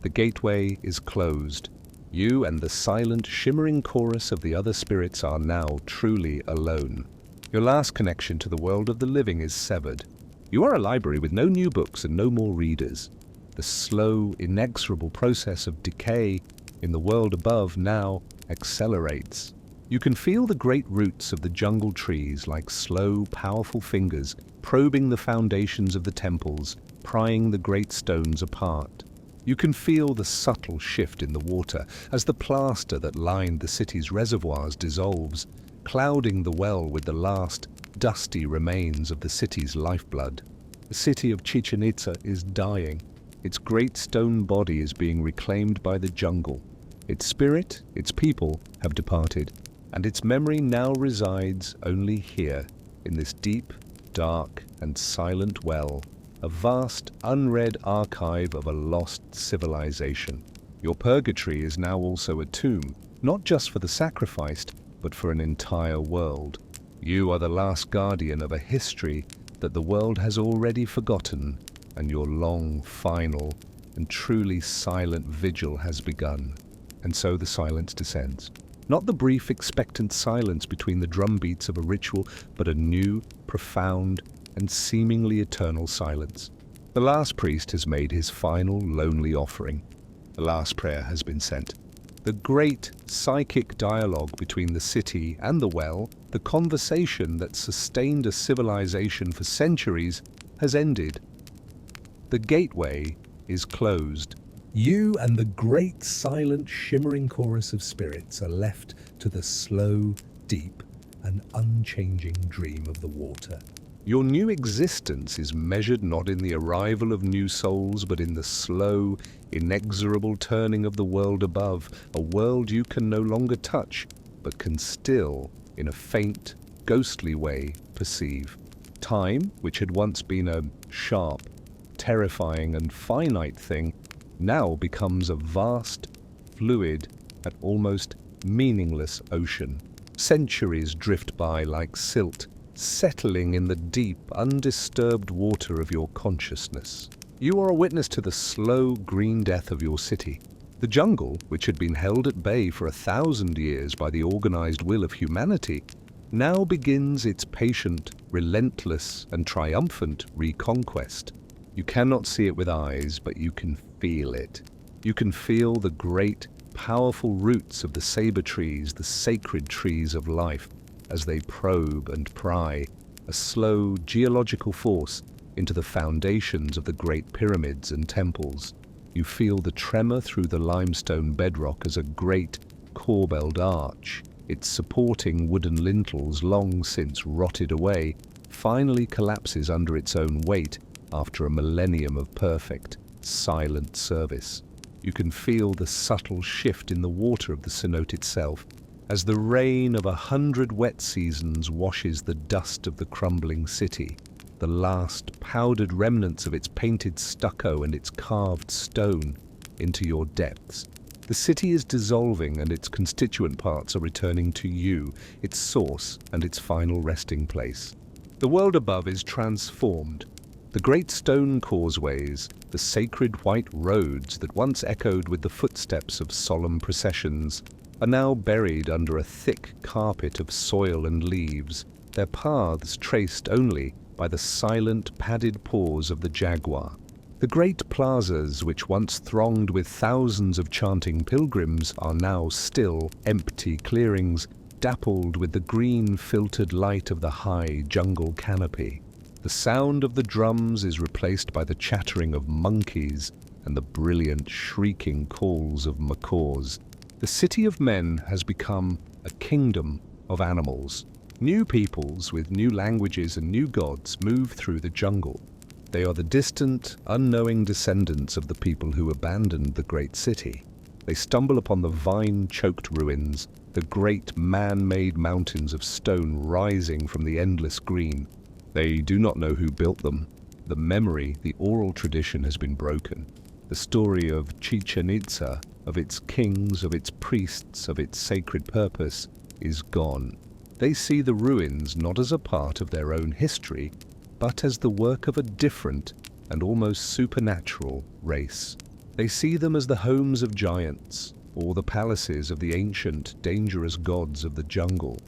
The gateway is closed. You and the silent, shimmering chorus of the other spirits are now truly alone. Your last connection to the world of the living is severed. You are a library with no new books and no more readers. The slow, inexorable process of decay in the world above now accelerates. You can feel the great roots of the jungle trees like slow, powerful fingers probing the foundations of the temples, prying the great stones apart. You can feel the subtle shift in the water as the plaster that lined the city's reservoirs dissolves, clouding the well with the last, dusty remains of the city's lifeblood. The city of Chichen Itza is dying. Its great stone body is being reclaimed by the jungle. Its spirit, its people have departed, and its memory now resides only here, in this deep, dark, and silent well, a vast, unread archive of a lost civilization. Your purgatory is now also a tomb, not just for the sacrificed, but for an entire world. You are the last guardian of a history that the world has already forgotten, and your long, final, and truly silent vigil has begun. And so the silence descends. Not the brief, expectant silence between the drumbeats of a ritual, but a new, profound, and seemingly eternal silence. The last priest has made his final, lonely offering. The last prayer has been sent. The great psychic dialogue between the city and the well, the conversation that sustained a civilization for centuries, has ended. The gateway is closed. You and the great, silent, shimmering chorus of spirits are left to the slow, deep, and unchanging dream of the water. Your new existence is measured not in the arrival of new souls, but in the slow, inexorable turning of the world above, a world you can no longer touch, but can still, in a faint, ghostly way, perceive. Time, which had once been a sharp, terrifying, and finite thing, now becomes a vast, fluid, and almost meaningless ocean. Centuries drift by like silt, settling in the deep, undisturbed water of your consciousness. You are a witness to the slow, green death of your city. The jungle, which had been held at bay for 1,000 years by the organized will of humanity, now begins its patient, relentless, and triumphant reconquest. You cannot see it with eyes, but you can feel it. You can feel the great, powerful roots of the saber trees, the sacred trees of life, as they probe and pry, a slow geological force, into the foundations of the great pyramids and temples. You feel the tremor through the limestone bedrock as a great, corbelled arch, its supporting wooden lintels long since rotted away, finally collapses under its own weight after a millennium of perfect, silent service. You can feel the subtle shift in the water of the cenote itself, as the rain of 100 wet seasons washes the dust of the crumbling city, the last powdered remnants of its painted stucco and its carved stone, into your depths. The city is dissolving and its constituent parts are returning to you, its source and its final resting place. The world above is transformed. The great stone causeways, the sacred white roads that once echoed with the footsteps of solemn processions, are now buried under a thick carpet of soil and leaves, their paths traced only by the silent, padded paws of the jaguar. The great plazas, which once thronged with thousands of chanting pilgrims, are now still empty clearings, dappled with the green filtered light of the high jungle canopy. The sound of the drums is replaced by the chattering of monkeys and the brilliant shrieking calls of macaws. The city of men has become a kingdom of animals. New peoples with new languages and new gods move through the jungle. They are the distant, unknowing descendants of the people who abandoned the great city. They stumble upon the vine-choked ruins, the great man-made mountains of stone rising from the endless green. They do not know who built them. The memory, the oral tradition has been broken. The story of Chichen Itza, of its kings, of its priests, of its sacred purpose, is gone. They see the ruins not as a part of their own history, but as the work of a different and almost supernatural race. They see them as the homes of giants, or the palaces of the ancient, dangerous gods of the jungle.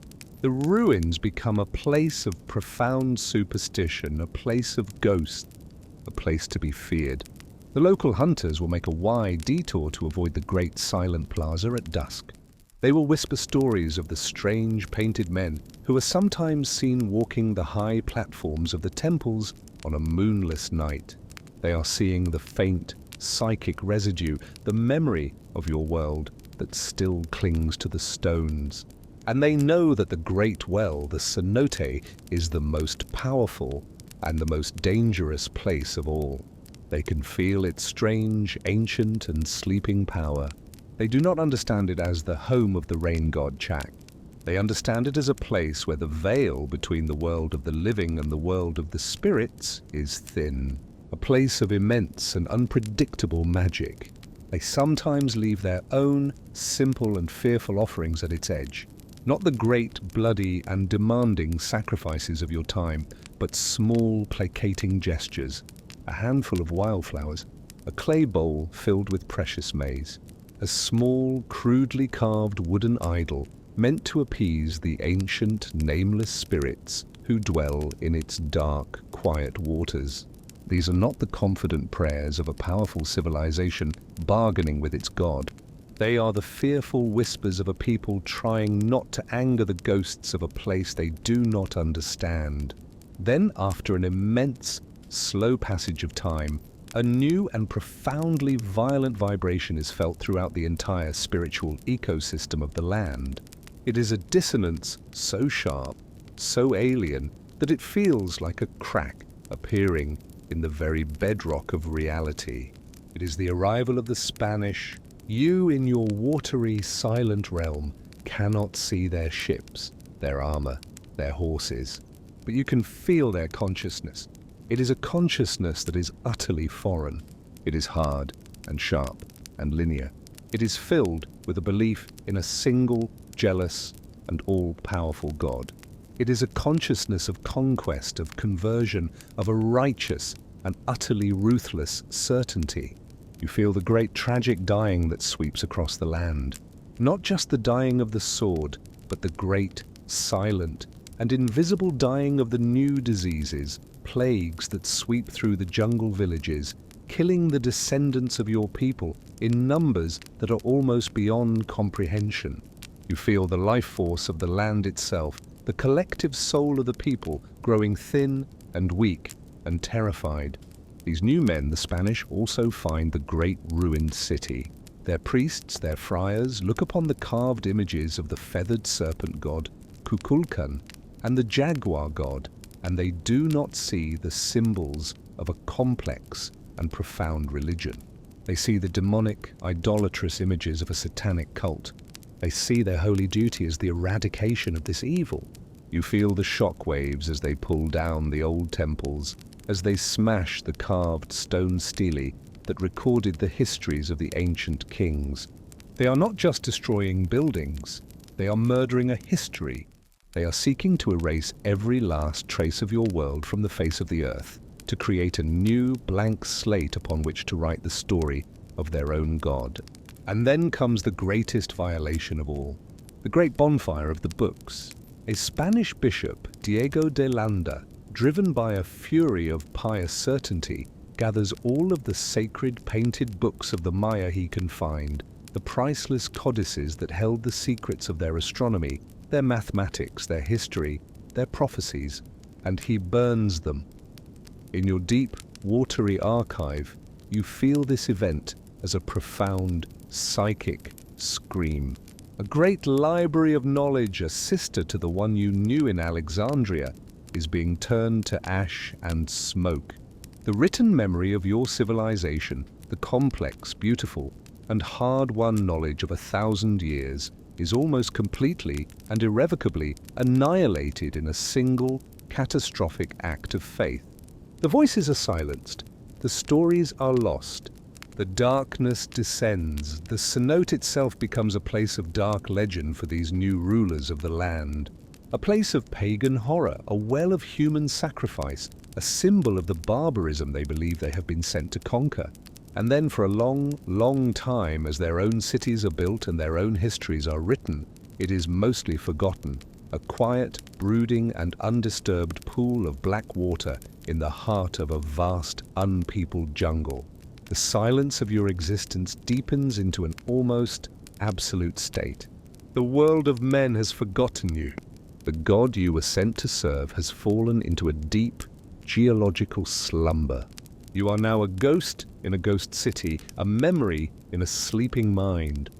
The ruins become a place of profound superstition, a place of ghosts, a place to be feared. The local hunters will make a wide detour to avoid the great silent plaza at dusk. They will whisper stories of the strange painted men who are sometimes seen walking the high platforms of the temples on a moonless night. They are seeing the faint, psychic residue, the memory of your world that still clings to the stones. And they know that the great well, the cenote, is the most powerful and the most dangerous place of all. They can feel its strange, ancient and sleeping power. They do not understand it as the home of the rain god Chak. They understand it as a place where the veil between the world of the living and the world of the spirits is thin. A place of immense and unpredictable magic. They sometimes leave their own simple and fearful offerings at its edge. Not the great, bloody and demanding sacrifices of your time, but small, placating gestures. A handful of wildflowers, a clay bowl filled with precious maize, a small, crudely carved wooden idol meant to appease the ancient, nameless spirits who dwell in its dark, quiet waters. These are not the confident prayers of a powerful civilization bargaining with its god. They are the fearful whispers of a people trying not to anger the ghosts of a place they do not understand. Then, after an immense, slow passage of time, a new and profoundly violent vibration is felt throughout the entire spiritual ecosystem of the land. It is a dissonance so sharp, so alien, that it feels like a crack appearing in the very bedrock of reality. It is the arrival of the Spanish. You, in your watery, silent realm, cannot see their ships, their armor, their horses, but you can feel their consciousness. It is a consciousness that is utterly foreign. It is hard and sharp and linear. It is filled with a belief in a single, jealous, and all-powerful God. It is a consciousness of conquest, of conversion, of a righteous and utterly ruthless certainty. You feel the great tragic dying that sweeps across the land. Not just the dying of the sword, but the great, silent, and invisible dying of the new diseases, plagues that sweep through the jungle villages, killing the descendants of your people in numbers that are almost beyond comprehension. You feel the life force of the land itself, the collective soul of the people, growing thin and weak and terrified. These new men, the Spanish, also find the great ruined city. Their priests, their friars, look upon the carved images of the feathered serpent god, Kukulkan, and the jaguar god, and they do not see the symbols of a complex and profound religion. They see the demonic, idolatrous images of a satanic cult. They see their holy duty as the eradication of this evil. You feel the shock waves as they pull down the old temples, as they smash the carved stone stelae that recorded the histories of the ancient kings. They are not just destroying buildings, they are murdering a history. They are seeking to erase every last trace of your world from the face of the earth, to create a new blank slate upon which to write the story of their own god. And then comes the greatest violation of all, the great bonfire of the books. A Spanish bishop, Diego de Landa, driven by a fury of pious certainty, gathers all of the sacred painted books of the Maya he can find, the priceless codices that held the secrets of their astronomy, their mathematics, their history, their prophecies, and he burns them. In your deep, watery archive, you feel this event as a profound, psychic scream. A great library of knowledge, a sister to the one you knew in Alexandria, is being turned to ash and smoke. The written memory of your civilization, the complex, beautiful, and hard-won knowledge of 1,000 years, is almost completely and irrevocably annihilated in a single, catastrophic act of faith. The voices are silenced, the stories are lost, the darkness descends, the cenote itself becomes a place of dark legend for these new rulers of the land. A place of pagan horror, a well of human sacrifice, a symbol of the barbarism they believe they have been sent to conquer. And then for a long, long time, as their own cities are built and their own histories are written, it is mostly forgotten, a quiet, brooding and undisturbed pool of black water in the heart of a vast, unpeopled jungle. The silence of your existence deepens into an almost absolute state. The world of men has forgotten you. The God you were sent to serve has fallen into a deep, geological slumber. You are now a ghost in a ghost city, a memory in a sleeping mind.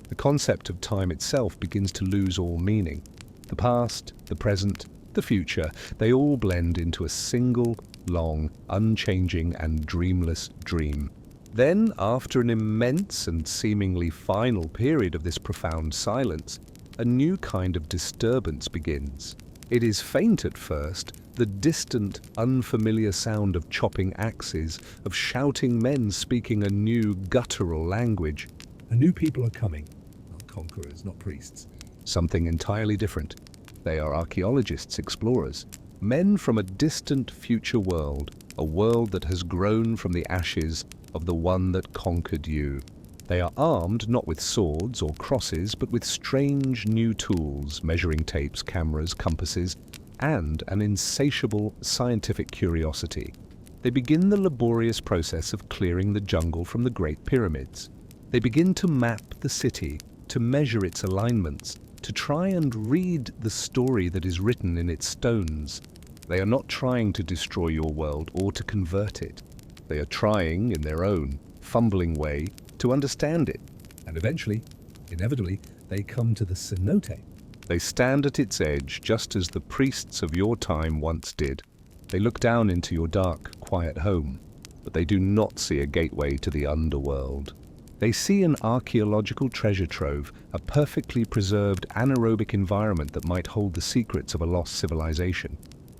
The concept of time itself begins to lose all meaning. The past, the present, the future, they all blend into a single, long, unchanging and dreamless dream. Then, after an immense and seemingly final period of this profound silence, a new kind of disturbance begins. It is faint at first, the distant, unfamiliar sound of chopping axes, of shouting men speaking a new guttural language. A new people are coming, not conquerors, not priests. Something entirely different. They are archaeologists, explorers, men from a distant future world, a world that has grown from the ashes of the one that conquered you. They are armed not with swords or crosses, but with strange new tools, measuring tapes, cameras, compasses, and an insatiable scientific curiosity. They begin the laborious process of clearing the jungle from the Great Pyramids. They begin to map the city, to measure its alignments, to try and read the story that is written in its stones. They are not trying to destroy your world or to convert it. They are trying, in their own, fumbling way, to understand it. And eventually, inevitably, they come to the cenote. They stand at its edge just as the priests of your time once did. They look down into your dark, quiet home, but they do not see a gateway to the underworld. They see an archaeological treasure trove, a perfectly preserved anaerobic environment that might hold the secrets of a lost civilization.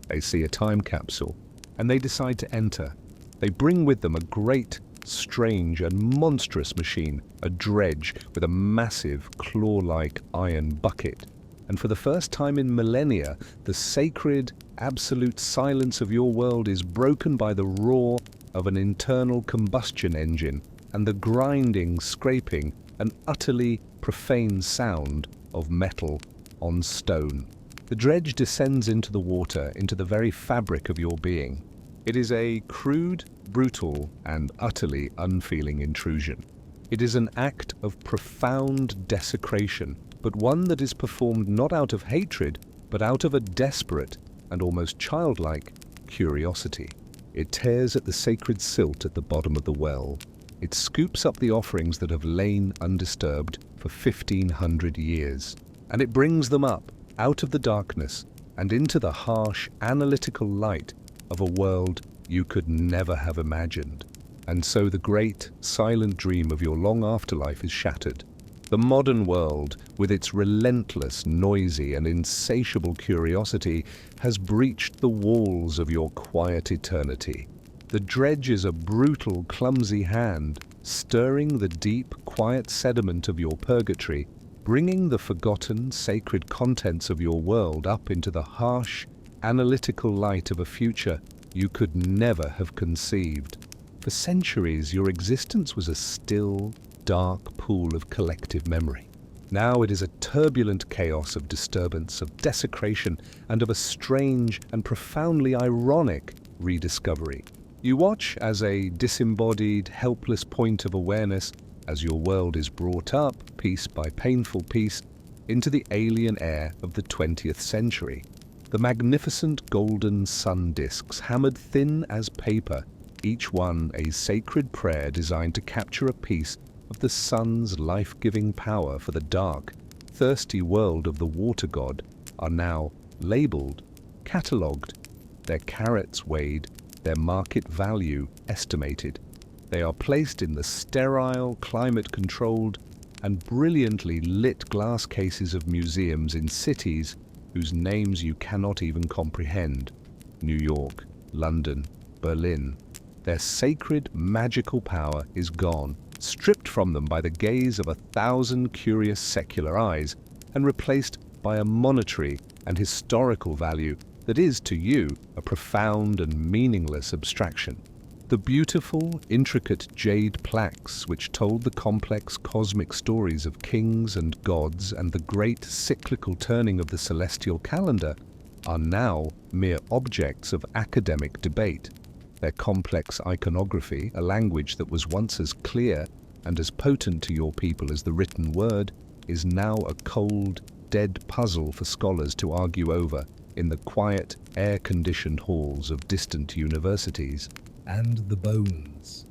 They see a time capsule, and they decide to enter. They bring with them a great, strange and monstrous machine, a dredge with a massive, claw-like iron bucket. And for the first time in millennia, the sacred, absolute silence of your world is broken by the roar of an internal combustion engine and the grinding, scraping, and utterly profane sound of metal on stone. The dredge descends into the water, into the very fabric of your being. It is a crude, brutal, and utterly unfeeling intrusion. It is an act of profound desecration, but one that is performed not out of hatred, but out of a desperate and almost childlike curiosity. It tears at the sacred silt at the bottom of the well. It scoops up the offerings that have lain undisturbed for 1,500 years, and it brings them up out of the darkness and into the harsh, analytical light of a world you could never have imagined. And so the great, silent dream of your long afterlife is shattered. The modern world, with its relentless, noisy, and insatiable curiosity, has breached the walls of your quiet eternity. The dredge is a brutal, clumsy hand, stirring the deep, quiet sediment of your purgatory, bringing the forgotten, sacred contents of your world up into the harsh, analytical light of a future you could never have conceived. For centuries, your existence was a still, dark pool of collective memory. Now it is a turbulent chaos of disturbance, of desecration, and of a strange and profoundly ironic rediscovery. You watch as a disembodied, helpless point of awareness as your world is brought up, piece by painful piece, into the alien air of the 20th century. The magnificent golden sun discs, hammered thin as paper, each one a sacred prayer designed to capture a piece of the sun's life-giving power for the dark, thirsty world of the water god, are now labeled, catalogued, their carats weighed, their market value estimated. They are placed in the sterile, climate-controlled, and brilliantly lit glass cases of museums in cities whose names you cannot even comprehend. New York, London, Berlin. Their sacred, magical power is gone, stripped from them by the gaze of 1,000 curious secular eyes, and replaced by a monetary and historical value that is, to you, a profound and meaningless abstraction. The beautiful, intricate jade plaques which told the complex cosmic stories of kings and gods and the great cyclical turning of the celestial calendar are now mere objects of academic debate. Their complex iconography, a language that was once as clear and as potent to your people as the written word, is now a cold, dead puzzle for scholars to argue over in the quiet, air-conditioned halls of distant universities. And the bones.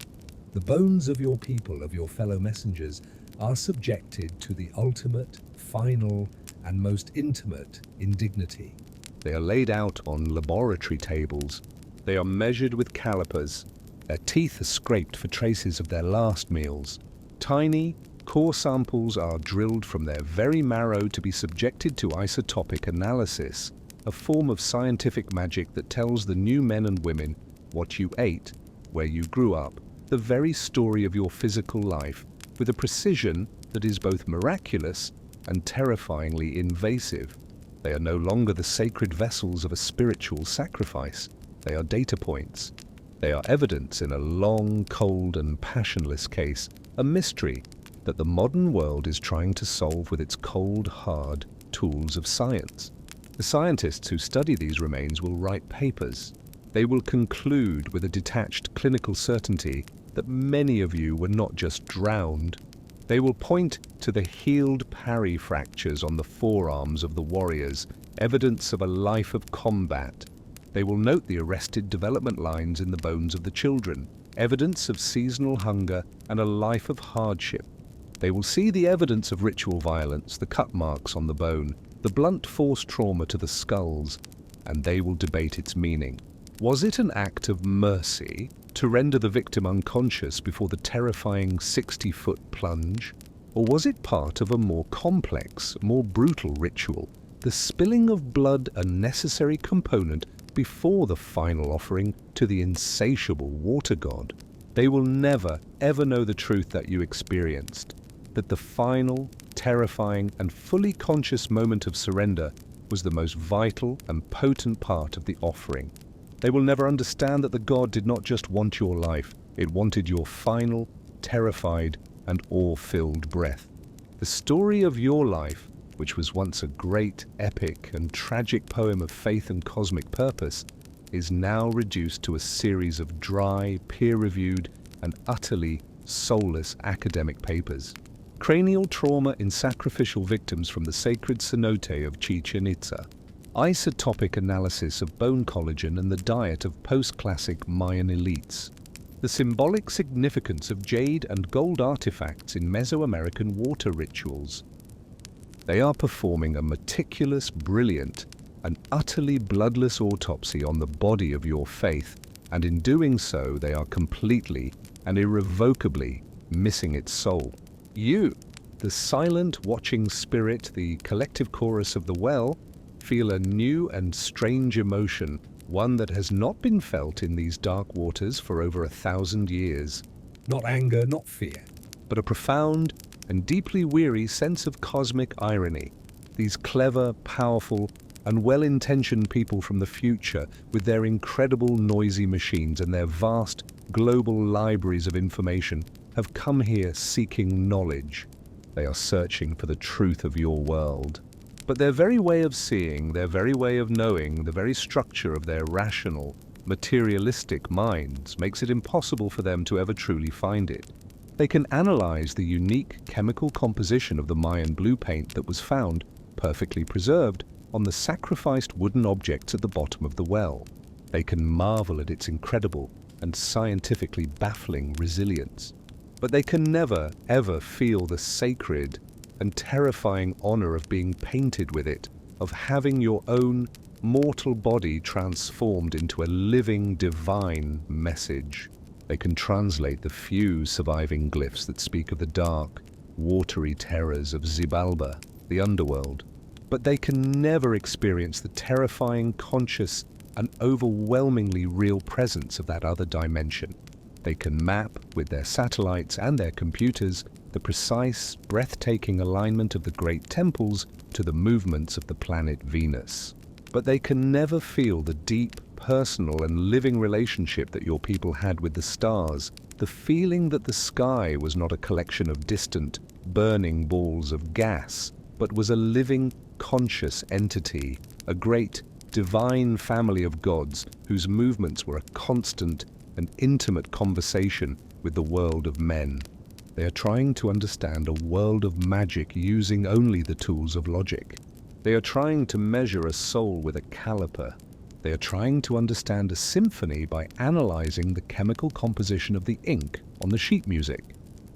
The bones of your people, of your fellow messengers, are subjected to the ultimate, final, and most intimate indignity. They are laid out on laboratory tables. They are measured with calipers. Their teeth are scraped for traces of their last meals. Tiny, core samples are drilled from their very marrow to be subjected to isotopic analysis, a form of scientific magic that tells the new men and women what you ate, where you grew up, the very story of your physical life, with a precision that is both miraculous and terrifyingly invasive. They are no longer the sacred vessels of a spiritual sacrifice. They are data points. They are evidence in a long, cold, and passionless case, a mystery that the modern world is trying to solve with its cold, hard tools of science. The scientists who study these remains will write papers. They will conclude with a detached clinical certainty that many of you were not just drowned. They will point to the healed parry fractures on the forearms of the warriors, evidence of a life of combat. They will note the arrested development lines in the bones of the children, evidence of seasonal hunger and a life of hardship. They will see the evidence of ritual violence, the cut marks on the bone, the blunt force trauma to the skulls, and they will debate its meaning. Was it an act of mercy to render the victim unconscious before the terrifying 60-foot plunge? Or was it part of a more complex, more brutal ritual, the spilling of blood a necessary component before the final offering to the insatiable water god? They will never, ever know the truth that you experienced, that the final, terrifying, and fully conscious moment of surrender was the most vital and potent part of the offering. They will never understand that the god did not just want your life, it wanted your final, terrified, and awe-filled breath. The story of your life, which was once a great, epic, and tragic poem of faith and cosmic purpose, is now reduced to a series of dry, peer-reviewed, and utterly soulless academic papers. Cranial trauma in sacrificial victims from the sacred cenote of Chichen Itza. Isotopic analysis of bone collagen and the diet of post-classic Mayan elites. The symbolic significance of jade and gold artifacts in Mesoamerican water rituals. They are performing a meticulous, brilliant, and utterly bloodless autopsy on the body of your faith, and in doing so they are completely and irrevocably missing its soul. You, the silent watching spirit, the collective chorus of the well, feel a new and strange emotion, one that has not been felt in these dark waters for over 1,000 years. Not anger, not fear. But a profound and deeply weary sense of cosmic irony. These clever, powerful, and well-intentioned people from the future, with their incredible noisy machines and their vast global libraries of information, have come here seeking knowledge. They are searching for the truth of your world. But their very way of seeing, their very way of knowing, the very structure of their rational, materialistic minds makes it impossible for them to ever truly find it. They can analyze the unique chemical composition of the Mayan blue paint that was found, perfectly preserved, on the sacrificed wooden objects at the bottom of the well. They can marvel at its incredible and scientifically baffling resilience. But they can never, ever feel the sacred and terrifying honor of being painted with it, of having your own mortal body transformed into a living, divine message. They can translate the few surviving glyphs that speak of the dark, watery terrors of Xibalba, the underworld. But they can never experience the terrifying, conscious, and overwhelmingly real presence of that other dimension. They can map, with their satellites and their computers, the precise, breathtaking alignment of the great temples to the movements of the planet Venus. But they can never feel the deep, personal and living relationship that your people had with the stars, the feeling that the sky was not a collection of distant, burning balls of gas, but was a living, conscious entity, a great, divine family of gods whose movements were a constant and intimate conversation with the world of men. They are trying to understand a world of magic using only the tools of logic. They are trying to measure a soul with a caliper. They are trying to understand a symphony by analyzing the chemical composition of the ink on the sheet music.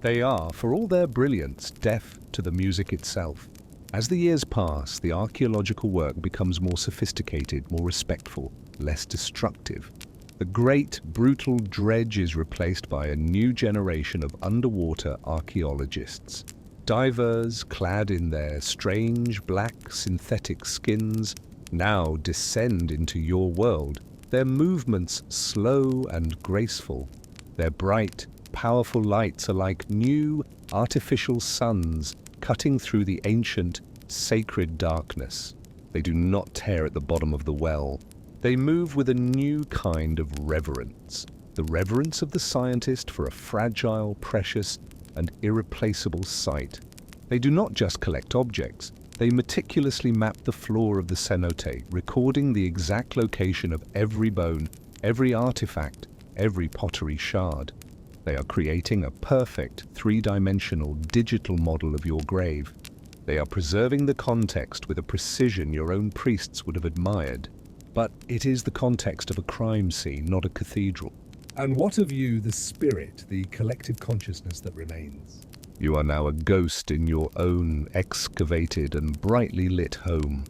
They are, for all their brilliance, deaf to the music itself. As the years pass, the archaeological work becomes more sophisticated, more respectful, less destructive. The great, brutal dredge is replaced by a new generation of underwater archaeologists. Divers, clad in their strange black synthetic skins, now descend into your world, their movements slow and graceful. Their bright, powerful lights are like new, artificial suns cutting through the ancient, sacred darkness. They do not tear at the bottom of the well. They move with a new kind of reverence, the reverence of the scientist for a fragile, precious, and irreplaceable sight. They do not just collect objects, they meticulously map the floor of the cenote, recording the exact location of every bone, every artifact, every pottery shard. They are creating a perfect, three-dimensional digital model of your grave. They are preserving the context with a precision your own priests would have admired. But it is the context of a crime scene, not a cathedral. And what of you, the spirit, the collective consciousness that remains? You are now a ghost in your own excavated and brightly lit home.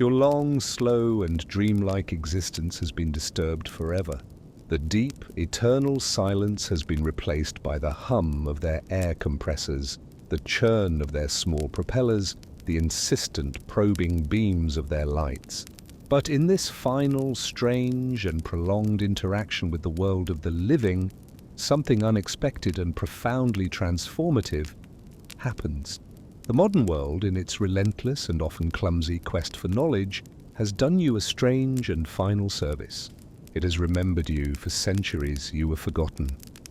Your long, slow, and dreamlike existence has been disturbed forever. The deep, eternal silence has been replaced by the hum of their air compressors, the churn of their small propellers, the insistent probing beams of their lights. But in this final, strange, and prolonged interaction with the world of the living, something unexpected and profoundly transformative happens. The modern world, in its relentless and often clumsy quest for knowledge, has done you a strange and final service. It has remembered you for centuries. You were forgotten.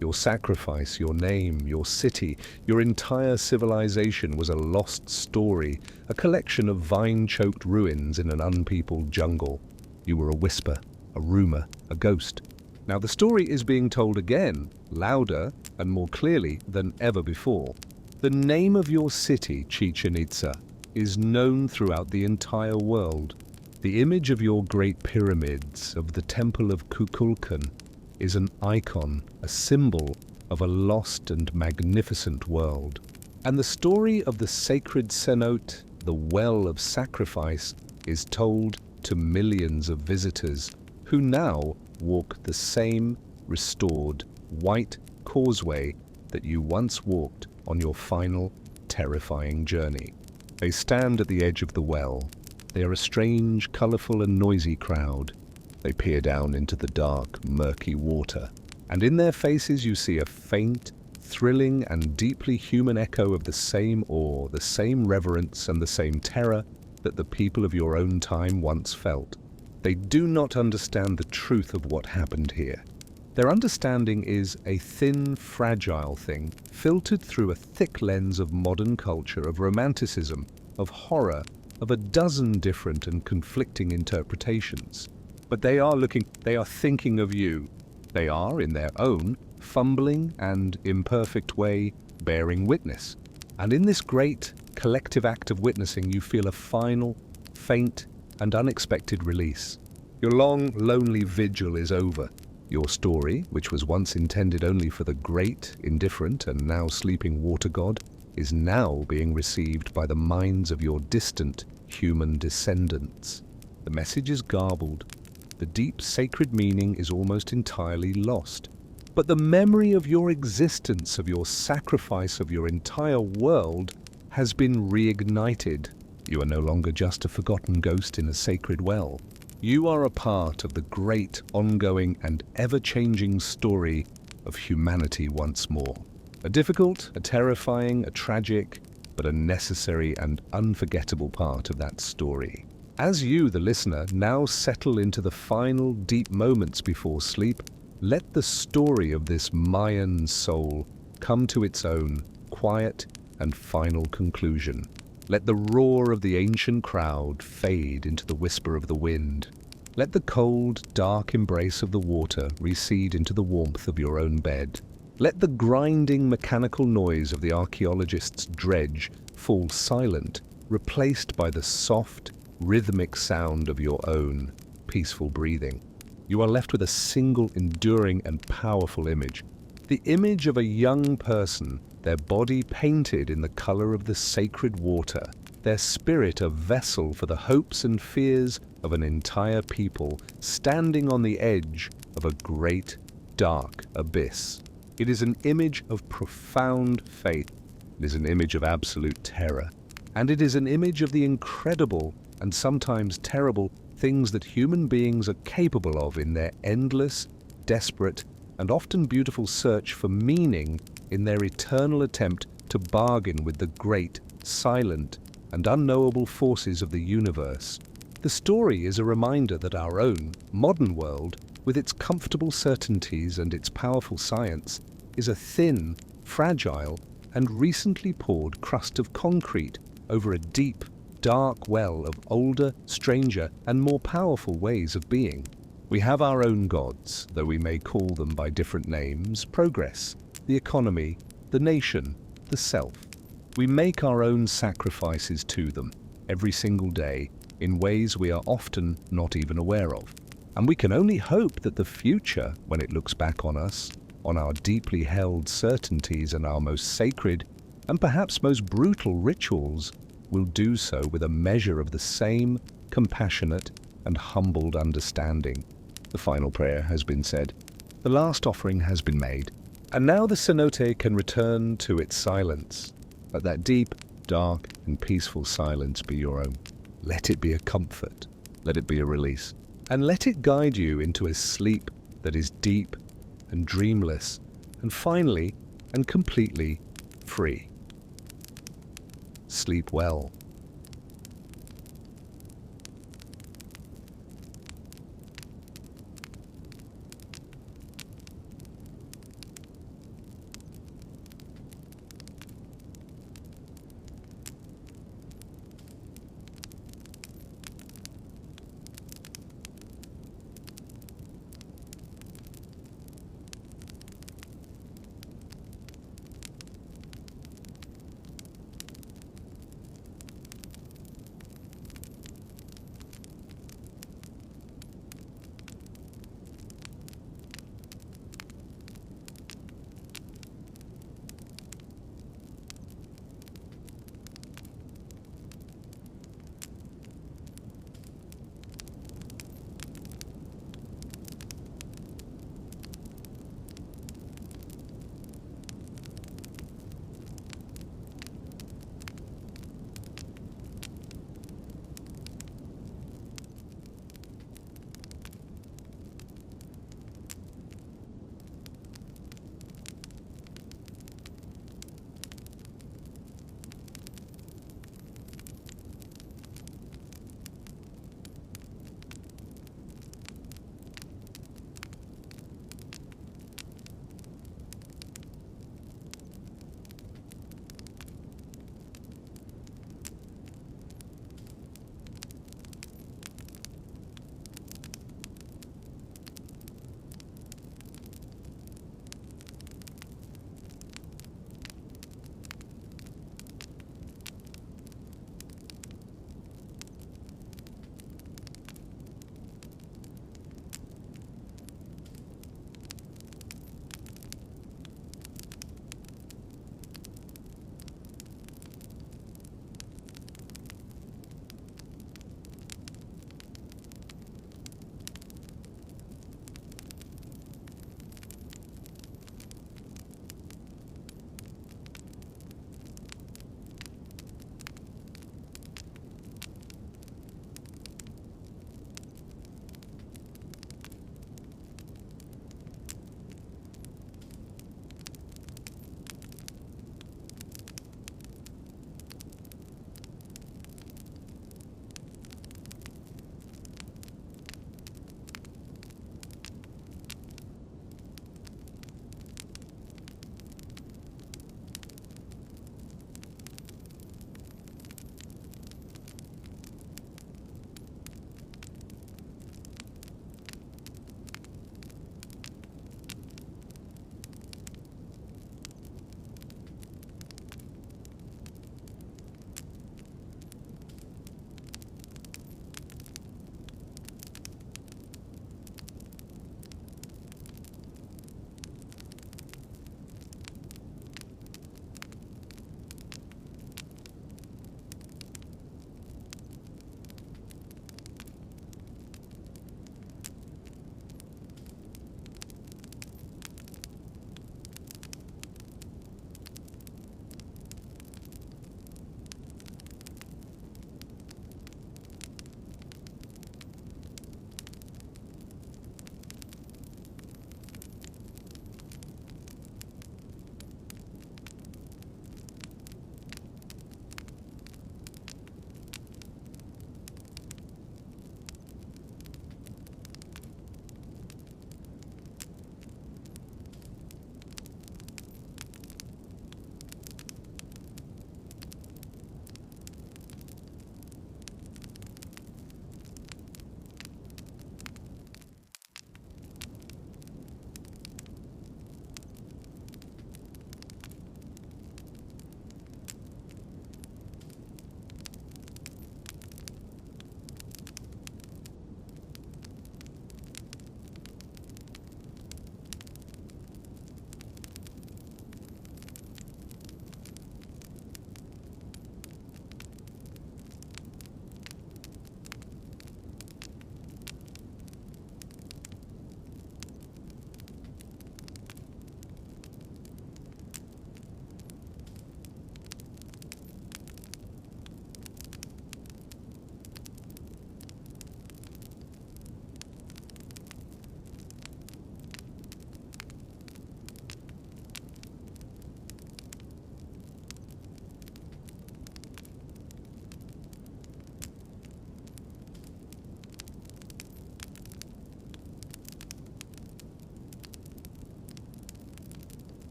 Your sacrifice, your name, your city, your entire civilization was a lost story, a collection of vine-choked ruins in an unpeopled jungle. You were a whisper, a rumor, a ghost. Now the story is being told again, louder and more clearly than ever before. The name of your city, Chichen Itza, is known throughout the entire world. The image of your great pyramids, of the Temple of Kukulkan, is an icon, a symbol of a lost and magnificent world. And the story of the sacred cenote, the well of sacrifice, is told to millions of visitors who now walk the same restored white causeway that you once walked on your final, terrifying journey. They stand at the edge of the well. They are a strange, colorful, and noisy crowd. They peer down into the dark, murky water, and in their faces you see a faint, thrilling, and deeply human echo of the same awe, the same reverence, and the same terror that the people of your own time once felt. They do not understand the truth of what happened here. Their understanding is a thin, fragile thing, filtered through a thick lens of modern culture, of romanticism, of horror, of a dozen different and conflicting interpretations. But they are thinking of you. They are, in their own, fumbling and imperfect way, bearing witness. And in this great, collective act of witnessing, you feel a final, faint, and unexpected release. Your long, lonely vigil is over. Your story, which was once intended only for the great, indifferent, and now sleeping water god, is now being received by the minds of your distant, human descendants. The message is garbled. The deep sacred meaning is almost entirely lost. But the memory of your existence, of your sacrifice, of your entire world, has been reignited. You are no longer just a forgotten ghost in a sacred well. You are a part of the great, ongoing, and ever-changing story of humanity once more. A difficult, a terrifying, a tragic, but a necessary and unforgettable part of that story. As you, the listener, now settle into the final deep moments before sleep, let the story of this Mayan soul come to its own quiet and final conclusion. Let the roar of the ancient crowd fade into the whisper of the wind. Let the cold, dark embrace of the water recede into the warmth of your own bed. Let the grinding mechanical noise of the archaeologist's dredge fall silent, replaced by the soft, rhythmic sound of your own peaceful breathing. You are left with a single enduring and powerful image. The image of a young person, their body painted in the color of the sacred water, their spirit a vessel for the hopes and fears of an entire people, standing on the edge of a great, dark abyss. It is an image of profound faith. It is an image of absolute terror. And it is an image of the incredible and sometimes terrible things that human beings are capable of in their endless, desperate, and often beautiful search for meaning in their eternal attempt to bargain with the great, silent, and unknowable forces of the universe. The story is a reminder that our own modern world, with its comfortable certainties and its powerful science, is a thin, fragile, and recently poured crust of concrete over a deep, dark well of older, stranger, and more powerful ways of being. We have our own gods, though we may call them by different names: progress, the economy, the nation, the self. We make our own sacrifices to them every single day in ways we are often not even aware of. And we can only hope that the future, when it looks back on us, on our deeply held certainties and our most sacred and perhaps most brutal rituals, will do so with a measure of the same compassionate and humbled understanding. The final prayer has been said. The last offering has been made. And now the cenote can return to its silence. Let that deep, dark, and peaceful silence be your own. Let it be a comfort. Let it be a release. And let it guide you into a sleep that is deep and dreamless, and finally and completely free. Sleep well.